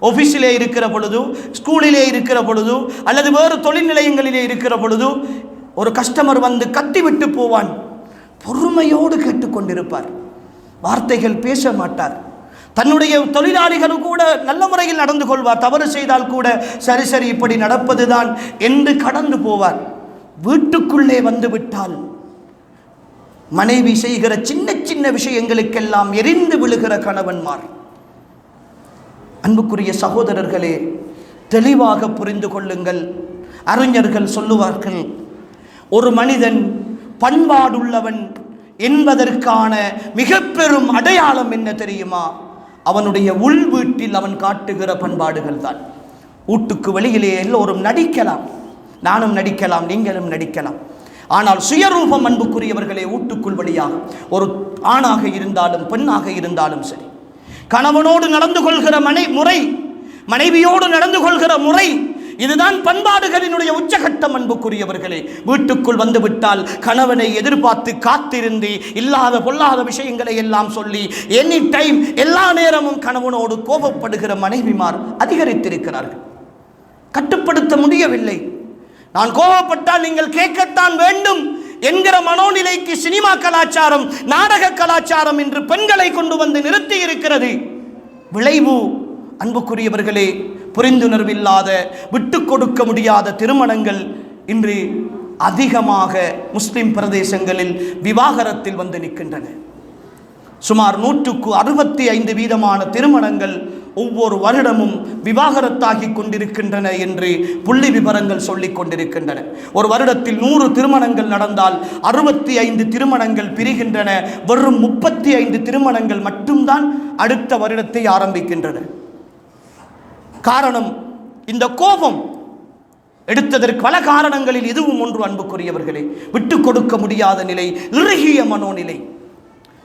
ஆஃபீஸிலே இருக்கிற பொழுது, ஸ்கூலிலே இருக்கிற பொழுது, அல்லது வேறு தொழில் நிலையங்களிலே இருக்கிற பொழுது ஒரு கஸ்டமர் வந்து கத்திவிட்டு போவான். பொறுமையோடு கேட்டுக்கொண்டிருப்பார், வார்த்தைகள் பேச மாட்டார். தன்னுடைய தொழிலாளிகள் கூட நல்ல முறையில் நடந்து கொள்வார். தவறு செய்தால் கூட சரி சரி இப்படி நடப்பதுதான் என்று கடந்து போவார். வீட்டுக்குள்ளே வந்துவிட்டால் மனைவி செய்கிற சின்ன சின்ன விஷயங்களுக்கெல்லாம் எரிந்து விழுகிற கணவன்மார். அன்புக்குரிய சகோதரர்களே, தெளிவாக புரிந்து கொள்ளுங்கள். அறிஞர்கள் சொல்லுவார்கள், ஒரு மனிதன் பண்பாடுள்ளவன் என்பதற்கான மிக பெரும் அடையாளம் என்ன தெரியுமா? அவனுடைய உள் வீட்டில் அவன் காட்டுகிற பண்பாடுகள் தான். வீட்டுக்கு வெளியிலே எல்லோரும் நடிக்கலாம், நானும் நடிக்கலாம், நீங்களும் நடிக்கலாம். ஆனால் சுயரூபம் அன்புக்குரியவர்களே வீட்டுக்குள் வெளியாக, ஒரு ஆணாக இருந்தாலும் பெண்ணாக இருந்தாலும் சரி, கணவனோடு நடந்து கொள்கிற முறை, மனைவியோடு நடந்து கொள்கிற முறை, இதுதான் பண்பாடுகளினுடைய உச்சகட்டம். அன்புக்குரியவர்களே, வீட்டுக்குள் வந்துவிட்டால் கணவனை எதிர்பார்த்து காத்திருந்து இல்லாத பொல்லாத விஷயங்களை எல்லாம் சொல்லி எனி டைம் எல்லா நேரமும் கணவனோடு கோபப்படுகிற மனைவிமார் அதிகரித்திருக்கிறார்கள். கட்டுப்படுத்த முடியவில்லை. நான் கோபப்பட்டால் நீங்கள் கேட்கத்தான் வேண்டும் என்கிற மனோநிலைக்கு சினிமா கலாச்சாரம், நாடக கலாச்சாரம் என்று பெண்களை கொண்டு வந்து நிறுத்தி இருக்கிறது. விளைவு அன்புக்குரியவர்களே, புரிந்துணர்வில்லாத, விட்டு கொடுக்க முடியாத திருமணங்கள் இன்று அதிகமாக முஸ்லிம் பிரதேசங்களில் விவாகரத்தில் வந்து நிற்கின்றன. சுமார் 165% திருமணங்கள் ஒவ்வொரு வருடமும் விவாகரத்தாகி கொண்டிருக்கின்றன என்று புள்ளி விவரங்கள் சொல்லிக் கொண்டிருக்கின்றன. ஒரு வருடத்தில் 100 திருமணங்கள் நடந்தால் 65 திருமணங்கள் பிரிகின்றன. வெறும் 35 திருமணங்கள் மட்டும்தான் அடுத்த வருடத்தை ஆரம்பிக்கின்றன. காரணம், இந்த கோபம் எடுத்ததற்கு பல காரணங்களில் இதுவும் ஒன்று. அன்புக்குரியவர்களே, விட்டு கொடுக்க முடியாத நிலை, இறுகிய மனோநிலை.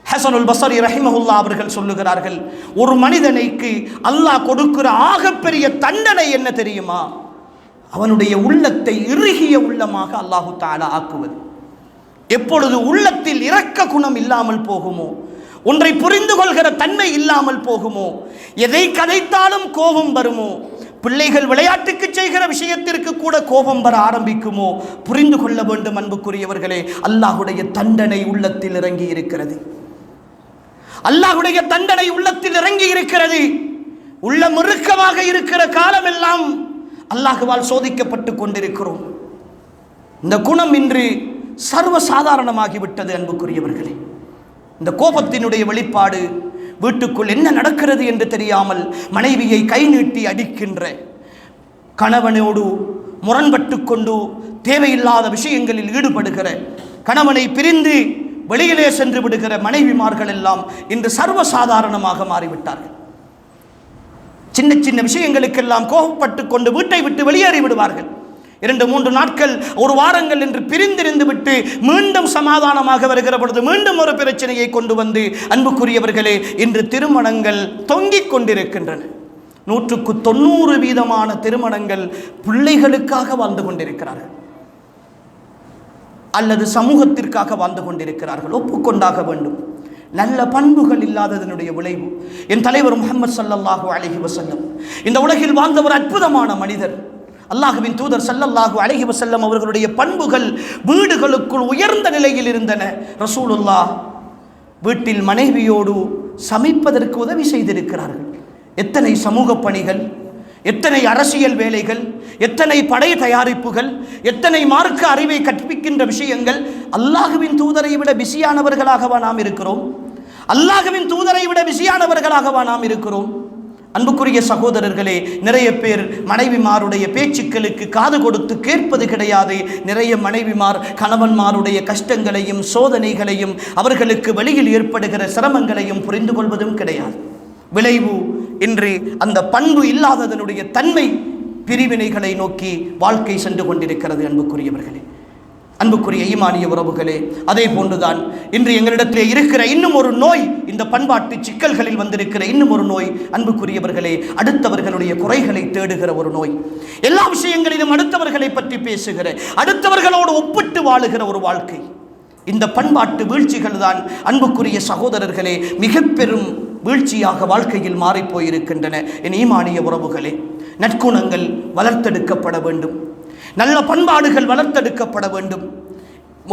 ஹஸனுல் பஸரி ரஹிமஹுல்லாஹ் அவர்கள் சொல்லுகிறார்கள், ஒரு மனிதனுக்கு அல்லாஹ் கொடுக்கிற ஆகப்பெரிய தண்டனை என்ன தெரியுமா? அவனுடைய உள்ளத்தை இறுகிய உள்ளமாக அல்லாஹு தஆலா ஆக்குவது. எப்பொழுது உள்ளத்தில் இரக்க குணம் இல்லாமல் போகுமோ, ஒன்றை புரிந்து கொள்கிற தன்மை இல்லாமல் போகுமோ, எதை கதைத்தாலும் கோபம் வருமோ, பிள்ளைகள் விளையாட்டுக்கு செய்கிற விஷயத்திற்கு கூட கோபம் வர ஆரம்பிக்குமோ, புரிந்து கொள்ள வேண்டும் அன்புக்குரியவர்களே, அல்லாஹுடைய தண்டனை உள்ளத்தில் இறங்கி இருக்கிறது. அல்லாஹுடைய தண்டனை உள்ளத்தில் இறங்கி இருக்கிறது. உள்ள முறுக்கமாக இருக்கிற காலமெல்லாம் அல்லாஹுவால் சோதிக்கப்பட்டு கொண்டிருக்கிறோம். இந்த குணம் இன்று சர்வசாதாரணமாகிவிட்டது. அன்புக்குரியவர்களே, இந்த கோபத்தினுடைய வெளிப்பாடு, வீட்டுக்குள் என்ன நடக்கிறது என்று தெரியாமல் மனைவியை கை நீட்டி அடிக்கின்ற, கணவனோடு முரண்பட்டு கொண்டு தேவையில்லாத விஷயங்களில் ஈடுபடுகிற, கணவனை பிரிந்து வெளியிலே சென்று விடுகிற மனைவிமார்கள் எல்லாம் இன்று சர்வசாதாரணமாக மாறிவிட்டார்கள். சின்ன சின்ன விஷயங்களுக்கெல்லாம் கோபப்பட்டு கொண்டு வீட்டை விட்டு வெளியேறி விடுவார்கள். 2-3 நாட்கள், ஒரு வாரங்கள் என்று பிரிந்திருந்து விட்டு மீண்டும் சமாதானமாக வருகிற பொழுது மீண்டும் ஒரு பிரச்சனையை கொண்டு வந்து, அன்புக்குரியவர்களே, இன்று திருமணங்கள் தொங்கிக் கொண்டிருக்கின்றன. 190% திருமணங்கள் பிள்ளைகளுக்காக வாழ்ந்து கொண்டிருக்கிறார்கள் அல்லது சமூகத்திற்காக வாழ்ந்து கொண்டிருக்கிறார்கள். ஒப்புக்கொண்டாக வேண்டும். நல்ல பண்புகள் இல்லாததனுடைய விளைவு. என் தலைவர் முஹம்மது ஸல்லல்லாஹு அலைஹி வஸல்லம் இந்த உலகில் வாழ்ந்த ஒரு அற்புதமான மனிதர். அல்லாஹ்வின் தூதர் ஸல்லல்லாஹு அலைஹி வஸல்லம் அவர்களுடைய பண்புகள் வீடுகளுக்குள் உயர்ந்த நிலையில் இருந்தன. ரசூலுல்லாஹ் வீட்டில் மனைவியோடு சமைப்பதற்கு உதவி செய்திருக்கிறார்கள். எத்தனை சமூக பணிகள், எத்தனை அரசியல் வேலைகள், எத்தனை படை தயாரிப்புகள், எத்தனை மார்க்க அறிவை கற்பிக்கின்ற விஷயங்கள். அல்லாஹ்வின் தூதரை விட பிஸியானவர்களாகவா நாம் இருக்கிறோம்? அல்லாஹ்வின் தூதரை விட பிஸியானவர்களாகவா நாம் இருக்கிறோம்? அன்புக்குரிய சகோதரர்களே, நிறைய பேர் மனைவிமாருடைய பேச்சுக்களுக்கு காது கொடுத்து கேட்பது கிடையாது. நிறைய மனைவிமார் கணவன்மாருடைய கஷ்டங்களையும் சோதனைகளையும் அவர்களுக்கு வெளியில் ஏற்படுகிற சிரமங்களையும் புரிந்து கொள்வதும் கிடையாது. விளைவு இன்று அந்த பண்பு இல்லாததனுடைய தன்மை பிரிவினைகளை நோக்கி வாழ்க்கை சென்று கொண்டிருக்கிறது. அன்புக்குரியவர்களே, அன்புக்குரிய ஈமானிய உறவுகளே, அதே போன்றுதான் இன்று எங்களிடத்திலே இருக்கிற இன்னும் ஒரு நோய், இந்த பண்பாட்டு சிக்கல்களில் வந்திருக்கிற இன்னும் ஒரு நோய். அன்புக்குரியவர்களே, அடுத்தவர்களுடைய குறைகளை தேடுகிற ஒரு நோய். எல்லா விஷயங்களிலும் அடுத்தவர்களை பற்றி பேசுகிற, அடுத்தவர்களோடு ஒப்பிட்டு வாழுகிற ஒரு வாழ்க்கை. இந்த பண்பாட்டு வீழ்ச்சிகள் தான் அன்புக்குரிய சகோதரர்களே மிக பெரும் வீழ்ச்சியாக வாழ்க்கையில் மாறிப்போயிருக்கின்றன. என் ஈமானிய உறவுகளே, நற்குணங்கள் வளர்த்தெடுக்கப்பட வேண்டும், நல்ல பண்பாடுகள் வளர்த்தெடுக்கப்பட வேண்டும்.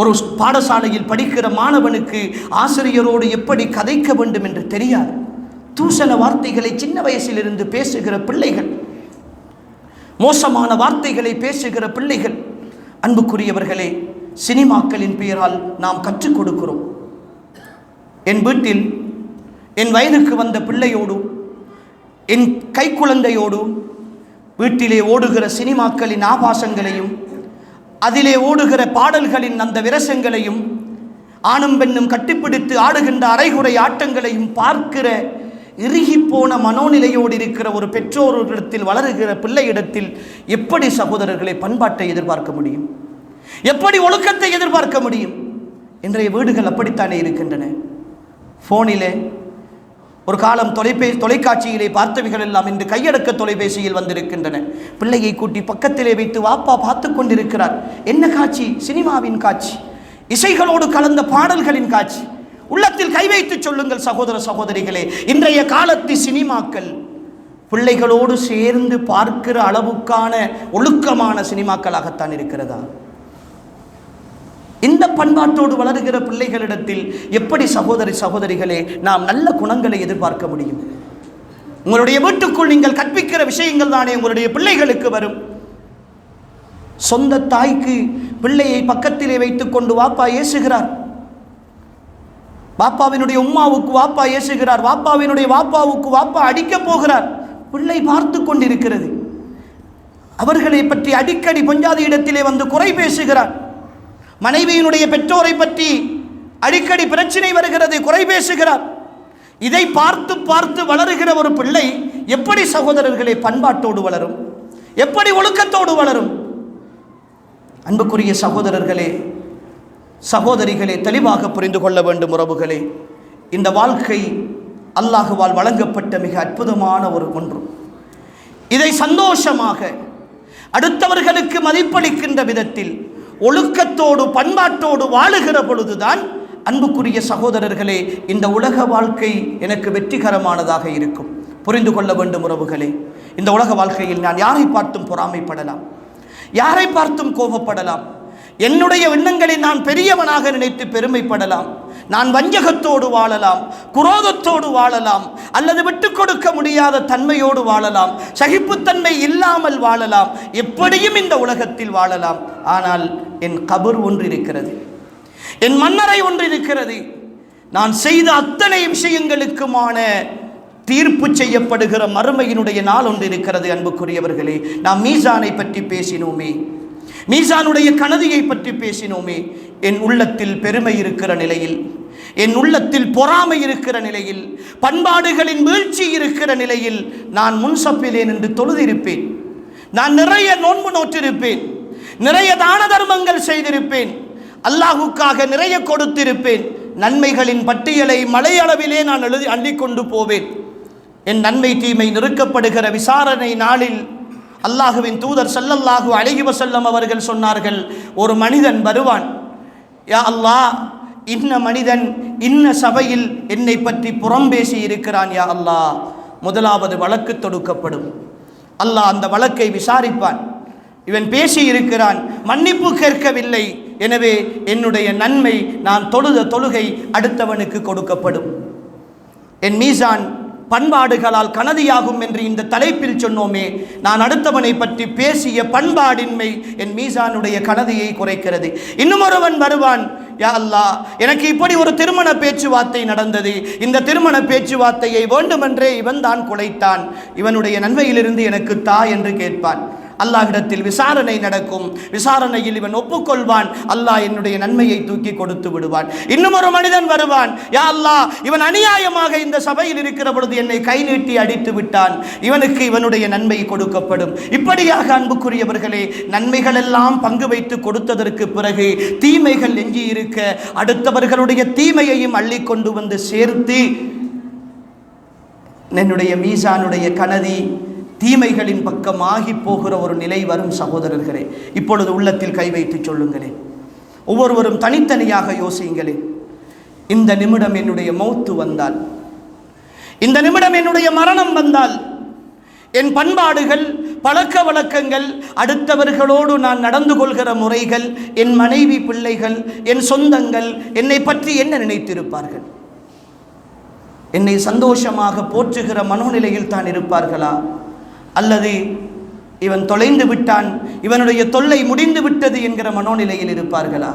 ஒரு பாடசாலையில் படிக்கிற மாணவனுக்கு ஆசிரியரோடு எப்படி கதைக்க வேண்டும் என்று தெரியாது. தூசண வார்த்தைகளை சின்ன வயசிலிருந்து பேசுகிற பிள்ளைகள், மோசமான வார்த்தைகளை பேசுகிற பிள்ளைகள். அன்புக்குரியவர்களே, சினிமாக்களின் பெயரால் நாம் கற்றுக் கொடுக்கிறோம். என் வீட்டில் என் வயதுக்கு வந்த பிள்ளையோடு, என் கைக்குழந்தையோடு வீட்டிலே ஓடுகிற சினிமாக்களின் ஆபாசங்களையும், அதிலே ஓடுகிற பாடல்களின் அந்த விரசங்களையும், ஆணும் பெண்ணும் கட்டிப்பிடித்து ஆடுகின்ற அரைகுறை ஆட்டங்களையும் பார்க்கிற இறுகிப்போன மனோநிலையோடு இருக்கிற ஒரு பெற்றோரிடத்தில் வளருகிற பிள்ளையிடத்தில் எப்படி சகோதரர்களை பண்பாட்டை எதிர்பார்க்க முடியும்? எப்படி ஒழுக்கத்தை எதிர்பார்க்க முடியும்? இன்றைய வீடுகள் அப்படித்தானே இருக்கின்றன. ஃபோனிலே ஒரு காலம் தொலைக்காட்சியிலே பார்த்தவைகள் எல்லாம் இன்று கையடக்க தொலைபேசியில் வந்திருக்கின்றன. பிள்ளையை கூட்டி பக்கத்திலே வைத்து வாப்பா பார்த்து கொண்டிருக்கிறார். என்ன காட்சி? சினிமாவின் காட்சி, இசைகளோடு கலந்த பாடல்களின் காட்சி. உள்ளத்தில் கை வைத்து சொல்லுங்கள் சகோதர சகோதரிகளே, இன்றைய காலத்து சினிமாக்கள் பிள்ளைகளோடு சேர்ந்து பார்க்கிற அளவுக்கான ஒழுக்கமான சினிமாக்களாகத்தான் இருக்கிறதா? இந்த பண்பாட்டோடு வளருகிற பிள்ளைகளிடத்தில் எப்படி சகோதரி சகோதரிகளே நாம் நல்ல குணங்களை எதிர்பார்க்க முடியும்? உங்களுடைய வீட்டுக்குள் நீங்கள் கற்பிக்கிற விஷயங்கள் தானே உங்களுடைய பிள்ளைகளுக்கு வரும். சொந்த தாய்க்கு பிள்ளையை பக்கத்திலே வைத்துக் கொண்டு வாப்பா ஏசுகிறார், வாப்பாவினுடைய உம்மாவுக்கு வாப்பா ஏசுகிறார், வாப்பாவினுடைய வாப்பாவுக்கு வாப்பா அடிக்கப் போகிறார். பிள்ளை பார்த்து கொண்டிருக்கிறது. அவர்களை பற்றி அடிக்கடி பொஞ்சாதி இடத்திலே வந்து குறை பேசுகிறார். மனைவியினுடைய பெற்றோரை பற்றி அடிக்கடி பிரச்சனை வருகிறது, குறை பேசுகிறார். இதை பார்த்து பார்த்து வளருகிற ஒரு பிள்ளை எப்படி சகோதரர்களே பண்பாட்டோடு வளரும்? எப்படி ஒழுக்கத்தோடு வளரும்? அன்புக்குரிய சகோதரர்களே சகோதரிகளே, தெளிவாக புரிந்து கொள்ள வேண்டும் உறவுகளே. இந்த வாழ்க்கை அல்லாஹ்வால் வழங்கப்பட்ட மிக அற்புதமான ஒரு ஒன்று. இதை சந்தோஷமாக அடுத்தவர்களுக்கு மதிப்பளிக்கின்ற விதத்தில் ஒழுக்கத்தோடு பண்பாட்டோடு வாழுகிற பொழுதுதான் அன்புக்குரிய சகோதரர்களே இந்த உலக வாழ்க்கை எனக்கு வெற்றிகரமானதாக இருக்கும். புரிந்து கொள்ள வேண்டும் உறவுகளே, இந்த உலக வாழ்க்கையில் நான் யாரை பார்த்தும் பொறாமைப்படலாம், யாரை பார்த்தும் கோபப்படலாம், என்னுடைய எண்ணங்களை நான் பெரியவனாக நினைத்து பெருமைப்படலாம், நான் வஞ்சகத்தோடு வாழலாம், குரோதத்தோடு வாழலாம், அல்லது விட்டுக் கொடுக்க முடியாத தன்மையோடு வாழலாம், சகிப்புத்தன்மை இல்லாமல் வாழலாம், எப்படியும் இந்த உலகத்தில் வாழலாம். ஆனால் என் கபர் ஒன்று இருக்கிறது, என் மன்னரை ஒன்று இருக்கிறது. நான் செய்த அத்தனை விஷயங்களுக்குமான தீர்ப்பு செய்யப்படுகிற மறுமையினுடைய நாள் ஒன்று இருக்கிறது. அன்புக்குரியவர்களே, நாம் மீசானை பற்றி பேசினோமே, மீசானுடைய கனதியை பற்றி பேசினோமே. என் உள்ளத்தில் பெருமை இருக்கிற நிலையில், என் உள்ளத்தில் பொறாமை இருக்கிற நிலையில், பண்பாடுகளின் வீழ்ச்சி இருக்கிற நிலையில் நான் முன்சப்பிலே நின்று தொழுதிருப்பேன், நான் நிறைய நோன்பு நோற்றிருப்பேன், நிறைய தான தர்மங்கள் செய்திருப்பேன், அல்லாஹுக்காக நிறைய கொடுத்திருப்பேன். நன்மைகளின் பட்டியலை மலையளவிலே நான் அள்ளிக்கொண்டு போவேன். என் நன்மை தீமை நிறுக்கப்படுகிற விசாரணை நாளில் அல்லாஹுவின் தூதர் ஸல்லல்லாஹு அலைஹி வஸல்லம் அவர்கள் சொன்னார்கள், ஒரு மனிதன் வருவான், யா அல்லாஹ், இன்ன மனிதன் இன்ன சபையில் என்னை பற்றி புறம்பேசி இருக்கிறான், யா அல்லாஹ். முதலாவது வழக்கு தொடுக்கப்படும். அல்லாஹ் அந்த வழக்கை விசாரிப்பான். இவன் பேசி இருக்கிறான், மன்னிப்பு கேட்கவில்லை, எனவே என்னுடைய நன்மை, நான் தொழுத தொழுகை அடுத்தவனுக்கு கொடுக்கப்படும். என் மீசான் பண்பாடுகளால் கனதியாகும் என்று இந்த தலைப்பில் சொன்னோமே, நான் அடுத்தவனை பற்றி பேசிய பண்பாடின்மை என் மீசானுடைய கனதியை குறைக்கிறது. இன்னும் ஒருவன் வருவான், யா அல்லாஹ், எனக்கு இப்படி ஒரு திருமண பேச்சுவார்த்தை நடந்தது, இந்த திருமண பேச்சுவார்த்தையை வேண்டுமென்றே இவன் தான் குலைத்தான், இவனுடைய நன்மையிலிருந்து எனக்கு தா என்று கேட்பான். அல்லாஹ்விடத்தில் விசாரணை நடக்கும். விசாரணையில் இவன் ஒப்புக்கொள்வான். அல்லாஹ் என்னுடைய நன்மையை தூக்கி கொடுத்து விடுவான். இன்னும் ஒரு மனிதன் வருவான், யா அல்லாஹ், இவன் அநியாயமாக இந்த சபையில் இருக்கிற பொழுது என்னை கை நீட்டி அடித்து விட்டான், இவனுக்கு இவனுடைய நன்மை கொடுக்கப்படும். இப்படியாக அன்புக்குரியவர்களே, நன்மைகள் எல்லாம் பங்கு வைத்து கொடுத்ததற்கு பிறகு தீமைகள் எஞ்சி இருக்க அடுத்தவர்களுடைய தீமையையும் அள்ளி கொண்டு வந்து சேர்த்து என்னுடைய மீசானுடைய கனதி தீமைகளின் பக்கம் ஆகி போகிற ஒரு நிலை வரும். சகோதரர்களே, இப்பொழுது உள்ளத்தில் கை வைத்து சொல்லுங்களேன், ஒவ்வொருவரும் தனித்தனியாக யோசியுங்களேன். இந்த நிமிடம் என்னுடைய மௌத்து வந்தால், இந்த நிமிடம் என்னுடைய மரணம் வந்தால், என் பண்பாடுகள், பழக்க வழக்கங்கள், அடுத்தவர்களோடு நான் நடந்து கொள்கிற முறைகள், என் மனைவி, பிள்ளைகள், என் சொந்தங்கள் என்னை பற்றி என்ன நினைத்திருப்பார்கள்? என்னை சந்தோஷமாக போற்றுகிற மனோநிலையில் தான் இருப்பார்களா? அல்லது இவன் தொலைந்து விட்டான், இவனுடைய தொல்லை முடிந்து விட்டது என்கிற மனோநிலையில் இருப்பார்களா?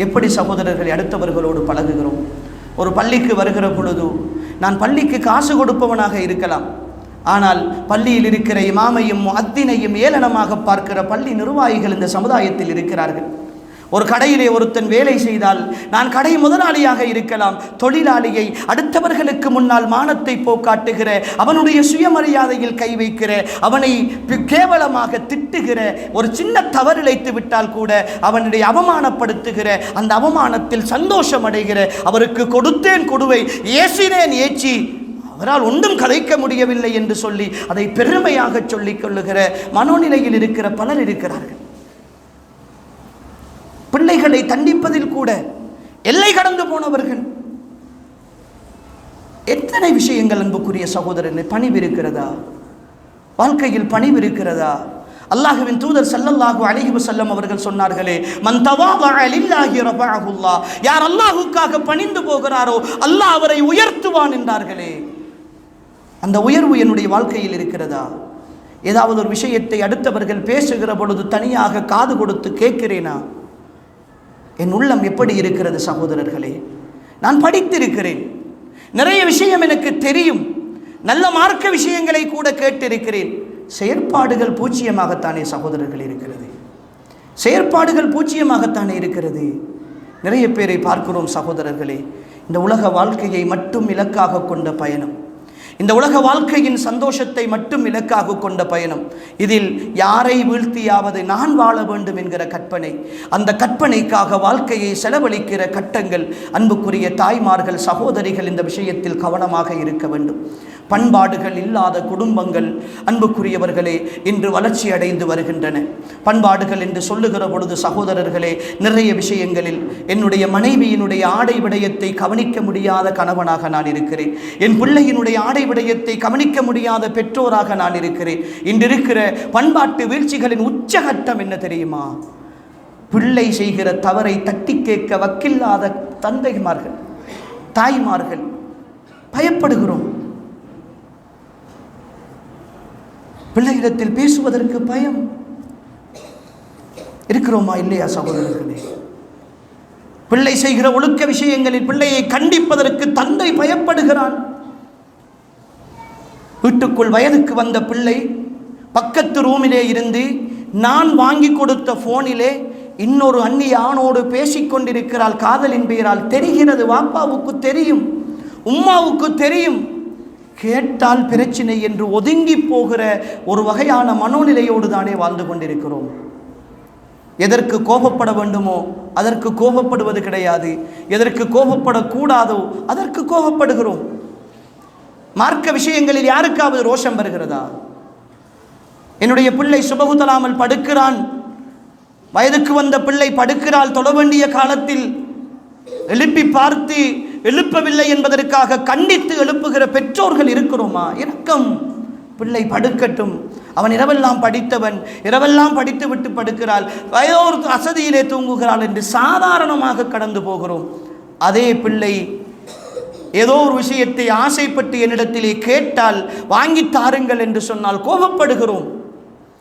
எப்படி சகோதரர்களை அடுத்தவர்களோடு பழகுகிறோம்? ஒரு பள்ளிக்கு வருகிற பொழுது நான் பள்ளிக்கு காசு கொடுப்பவனாக இருக்கலாம், ஆனால் பள்ளியில் இருக்கிற இமாமையும் முஅத்தினையும் ஏளனமாக பார்க்கிற பள்ளி நிர்வாகிகள் இந்த சமுதாயத்தில் இருக்கிறார்கள். ஒரு கடையிலே ஒருத்தன் வேலை செய்தால் நான் கடை முதலாளியாக இருக்கலாம், தொழிலாளியை அடுத்தவர்களுக்கு முன்னால் மானத்தை போக்காட்டுகிற, அவனுடைய சுயமரியாதையில் கை வைக்கிற, அவனை கேவலமாக திட்டுகிற, ஒரு சின்ன தவறிழைத்து விட்டால் கூட அவனுடைய அவமானப்படுத்துகிற, அந்த அவமானத்தில் சந்தோஷம் அடைகிற, அவருக்கு கொடுத்தேன் கொடுவை, ஏசினேன் ஏச்சி, அவரால் ஒன்றும் கலைக்க முடியவில்லை என்று சொல்லி அதை பெருமையாக சொல்லிக் கொள்ளுகிற மனோநிலையில் இருக்கிற பலர் இருக்கிறார்கள். பிள்ளைகளை தண்டிப்பதில் கூட எல்லை கடந்து போனவர்கள். எத்தனை விஷயங்கள் அன்புக்குரிய சகோதரனை, பணிவு இருக்கிறதா? வாழ்க்கையில் பணிவு இருக்கிறதா? அல்லாஹ்வின் தூதர் ஸல்லல்லாஹு அலைஹி வஸல்லம் அவர்கள் சொன்னார்களே, மன் தவாதஅ லில்லாஹி ரஃபஅஹுல்லாஹ், யார் அல்லாஹ்வுக்காக பணிந்து போகிறாரோ அல்லாஹ் அவரை உயர்த்துவான் என்றார்களே. அந்த உயர்வு என்னுடைய வாழ்க்கையில் இருக்கிறதா? ஏதாவது ஒரு விஷயத்தை அடுத்தவர்கள் பேசுகிற பொழுது தனியாக காது கொடுத்து கேட்கிறேனா? என் உள்ளம் எப்படி இருக்கிறது சகோதரர்களே? நான் படித்திருக்கிறேன், நிறைய விஷயம் எனக்கு தெரியும், நல்ல மார்க்க விஷயங்களை கூட கேட்டிருக்கிறேன். செயற்பாடுகள் பூச்சியமாகத்தானே சகோதரர்கள் இருக்கிறது. செயற்பாடுகள் பூச்சியமாகத்தானே இருக்கிறது. நிறைய பேரை பார்க்கிறோம் சகோதரர்களே, இந்த உலக வாழ்க்கையை மட்டும் இலக்காக கொண்ட பயணம், இந்த உலக வாழ்க்கையின் சந்தோஷத்தை மட்டும் இலக்காக கொண்ட பயணம். இதில் யாரை வீழ்த்தியாவது நான் வாழ வேண்டும் என்கிற கற்பனை, அந்த கற்பனைக்காக வாழ்க்கையை செலவழிக்கிற கட்டங்கள். அன்புக்குரிய தாய்மார்கள், சகோதரிகள் இந்த விஷயத்தில் கவனமாக இருக்க வேண்டும். பண்பாடுகள் இல்லாத குடும்பங்கள் அன்புக்குரியவர்களே இன்று வளர்ச்சி அடைந்து வருகின்றன. பண்பாடுகள் என்று சொல்லுகிற பொழுது சகோதரர்களே, நிறைய விஷயங்களில் என்னுடைய மனைவியினுடைய ஆடை விடயத்தை கவனிக்க முடியாத கணவனாக நான் இருக்கிறேன். என் பிள்ளையினுடைய ஆடை விடயத்தை கவனிக்க முடியாத பெற்றோராக நான் இருக்கிறேன். இன்று இருக்கிற பண்பாட்டு வீழ்ச்சிகளின் உச்சகட்டம் என்ன தெரியுமா? பிள்ளை செய்கிற தவறை தட்டி கேட்க வக்கில்லாத தந்தைமார்கள், தாய்மார்கள் பயப்படுகிறோம். பிள்ளையிடத்தில் பேசுவதற்கு பயம். இருக்கிறோமா இல்லையா சகோதரர்களே? பிள்ளை செய்கிற ஒழுக்க விஷயங்களில் பிள்ளையை கண்டிப்பதற்கு தந்தை பயப்படுகிறான். வீட்டுக்குள் வயதுக்கு வந்த பிள்ளை பக்கத்து ரூமிலே இருந்து நான் வாங்கி கொடுத்த போனிலே இன்னொரு அந்நிய ஆணோடு பேசிக்கொண்டிருக்கிறாள். காதலின் பெயரால் தெரிகிறது, வாப்பாவுக்கு தெரியும், உம்மாவுக்கு தெரியும். கேட்டால் பிரச்சினை என்று ஒதுங்கி போகிற ஒரு வகையான மனோநிலையோடு தானே வாழ்ந்து கொண்டிருக்கிறோம். எதற்கு கோபப்பட வேண்டுமோ அதற்கு கோபப்படுவது கிடையாது, எதற்கு கோபப்படக்கூடாதோ அதற்கு கோபப்படுகிறோம். மார்க்க விஷயங்களில் யாருக்காவது ரோஷம் வருகிறதா? என்னுடைய பிள்ளை சுபகு தராமல் படுக்கிறான், வயதுக்கு வந்த பிள்ளை படுக்கிறாள், தொழ வேண்டிய காலத்தில் எழுப்பி பார்த்து எழுப்பவில்லை என்பதற்காக கண்டித்து எழுப்புகிற பெற்றோர்கள் இருக்கிறோமா? இரக்கம், பிள்ளை படுக்கட்டும், அவன் இரவெல்லாம் படித்தவன், இரவெல்லாம் படித்து விட்டு படுக்கிறாள், ஏதோ ஒரு அசதியிலே தூங்குகிறாள் என்று சாதாரணமாக கடந்து போகிறோம். அதே பிள்ளை ஏதோ ஒரு விஷயத்தை ஆசைப்பட்டு என்னிடத்திலே கேட்டால் வாங்கி தாருங்கள் என்று சொன்னால் கோபப்படுகிறோம்.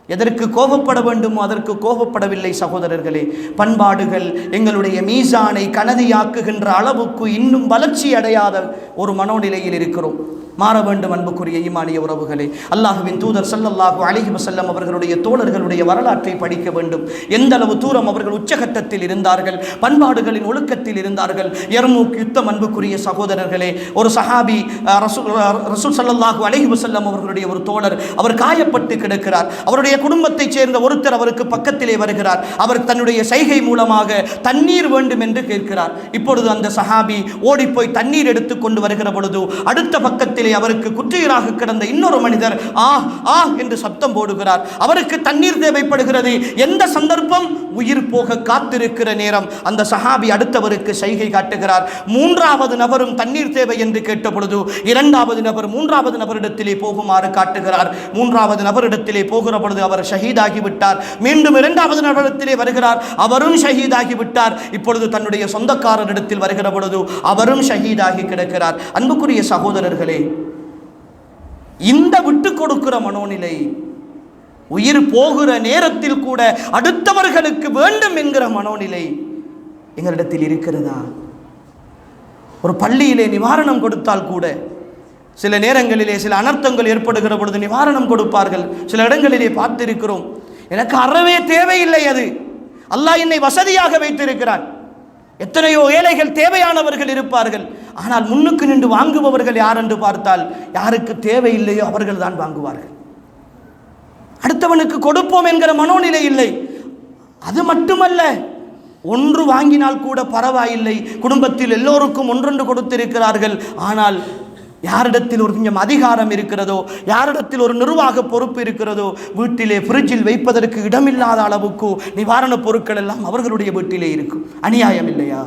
எதற்கு கோபப்பட வேண்டுமோ அதற்கு கோபப்படவில்லை சகோதரர்களே. பண்பாடுகள் எங்களுடைய மீசானை கனதியாக்குகின்ற அளவுக்கு இன்னும் வளர்ச்சி அடையாத ஒரு மனோநிலையில் இருக்கிறோம். மாற வேண்டும் அன்புக்குரிய ஈமானிய உறவுகளே. அல்லாஹ்வின் தூதர் ஸல்லல்லாஹு அலைஹி வஸல்லம் அவர்களுடைய தோழர்களுடைய வரலாற்றை படிக்க வேண்டும். எந்த அளவு தூரம் அவர்கள் உச்சகட்டத்தில் இருந்தார்கள், பண்பாடுகளின் ஒழுக்கத்தில் இருந்தார்கள். யர்மூக் யுத்தம் அன்புக்குரிய சகோதரர்களே, ஒரு சஹாபி ரசூல் ஸல்லல்லாஹு அலைஹி வஸல்லம் அவர்களுடைய ஒரு தோழர், அவர் காயப்பட்டு கிடக்கிறார். அவருடைய குடும்பத்தைச் சேர்ந்த ஒருத்தர் அவருக்கு பக்கத்திலே வருகிறார். அவர் தன்னுடைய சைகை மூலமாக தண்ணீர் வேண்டும் என்று கேட்கிறார். இப்பொழுது அந்த சஹாபி ஓடிப்போய் தண்ணீர் எடுத்துக் கொண்டு வருகிற பொழுது அடுத்த பக்கத்தில் அவருக்கு குற்றியராக கிடந்த இன்னொரு மனிதர் ஆ ஆ என்று சப்தம் போடுகிறார். அவருக்கு தண்ணீர் தேவைப்படுகிறது. எந்த சந்தர்ப்பம்? உயிர் போக காத்திருக்கிற நேரம். அந்த சஹாபி அடுத்தவருக்கு சைகை காட்டுகிறார். மூன்றாவது நபரும் தண்ணீர் தேவை என்று கேட்ட பொழுது இரண்டாவது நபர் மூன்றாவது நபரிடத்திலே போகுமாறு காட்டுகிறார். மூன்றாவது நபரிடத்திலே போகிற பொழுது அவர் ஷஹீதாகிவிட்டார். மீண்டும் இரண்டாவது நபரிடத்திலே வருகிறார், அவரும் ஷஹீதாகிவிட்டார். இப்பொழுது தன்னுடைய சொந்தக்காரரிடத்தில் வருகிற பொழுது அவரும் ஷஹீதாகி கிடக்கிறார். அன்புக்குரிய சகோதரர்களே, இந்த விட்டு கொடுக்கிற மனோநிலை, உயிர் போகிற நேரத்தில் கூட அடுத்தவர்களுக்கு வேண்டும் என்கிற மனோநிலை எங்களிடத்தில் இருக்கிறதா? ஒரு பள்ளியிலே நிவாரணம் கொடுத்தால் கூட சில நேரங்களிலே சில அனர்த்தங்கள் ஏற்படுகிற பொழுது நிவாரணம் கொடுப்பார்கள். சில இடங்களிலே பார்த்திருக்கிறோம், எனக்கு அறவே தேவையில்லை, அது அல்லாஹ் என்னை வசதியாக வைத்திருக்கிறான். எத்தனையோ ஏழைகள் தேவையானவர்கள் இருப்பார்கள், ஆனால் முன்னுக்கு நின்று வாங்குபவர்கள் யார் என்று பார்த்தால் யாருக்கு தேவையில்லையோ அவர்கள் தான் வாங்குவார்கள். அடுத்தவனுக்கு கொடுப்போம் என்கிற மனோநிலை இல்லை. அது மட்டுமல்ல, ஒன்று வாங்கினால் கூட பரவாயில்லை, குடும்பத்தில் எல்லோருக்கும் ஒன்றொன்று கொடுத்திருக்கிறார்கள். ஆனால் யாரிடத்தில் ஒரு கொஞ்சம் அதிகாரம் இருக்கிறதோ, யாரிடத்தில் ஒரு நிர்வாக பொறுப்பு இருக்கிறதோ, வீட்டிலே ஃப்ரிட்ஜில் வைப்பதற்கு இடமில்லாத அளவுக்கு நிவாரணப் பொருட்கள் எல்லாம் அவர்களுடைய வீட்டிலே இருக்கும். அநியாயம் இல்லையா?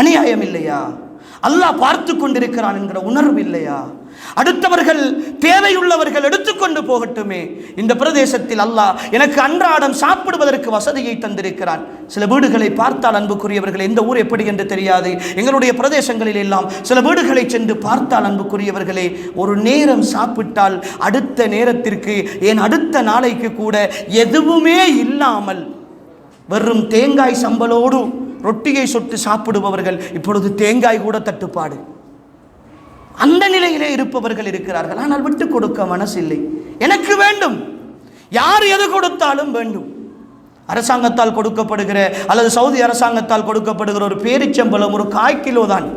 அநியாயம் இல்லையா? அல்லாஹ் பார்த்து கொண்டிருக்கிறான் என்கிற உணர்வு இல்லையா? அடுத்தவர்கள் தேவையுள்ளவர்கள் எடுத்துக்கொண்டு போகட்டுமே. இந்த பிரதேசத்தில் அல்லாஹ் எனக்கு அன்றாடம் சாப்பிடுவதற்கு வசதியை தந்திருக்கிறான். சில வீடுகளை பார்த்தால் அன்புக்குரியவர்கள், எந்த ஊர் எப்படி என்று தெரியாது, எங்களுடைய பிரதேசங்களில் எல்லாம் சில வீடுகளை சென்று பார்த்தால் அன்புக்குரியவர்களே, ஒரு நேரம் சாப்பிட்டால் அடுத்த நேரத்திற்கு ஏன் அடுத்த நாளைக்கு கூட எதுவுமே இல்லாமல் வெறும் தேங்காய் சம்பலோடு ரொட்டியை சொட்டு சாப்பிடுபவர்கள், இப்பொழுது தேங்காய் கூட தட்டுப்பாடு, அந்த நிலையிலே இருப்பவர்கள் இருக்கிறார்கள். ஆனால் விட்டு கொடுக்க மனசில்லை. எனக்கு வேண்டும், யார் எது கொடுத்தாலும் வேண்டும். அரசாங்கத்தால் கொடுக்கப்படுகிற அல்லது சவுதி அரசாங்கத்தால் கொடுக்கப்படுகிற ஒரு பேரிச்சம்பளம் ஒரு 1/4 கிலோ தான்,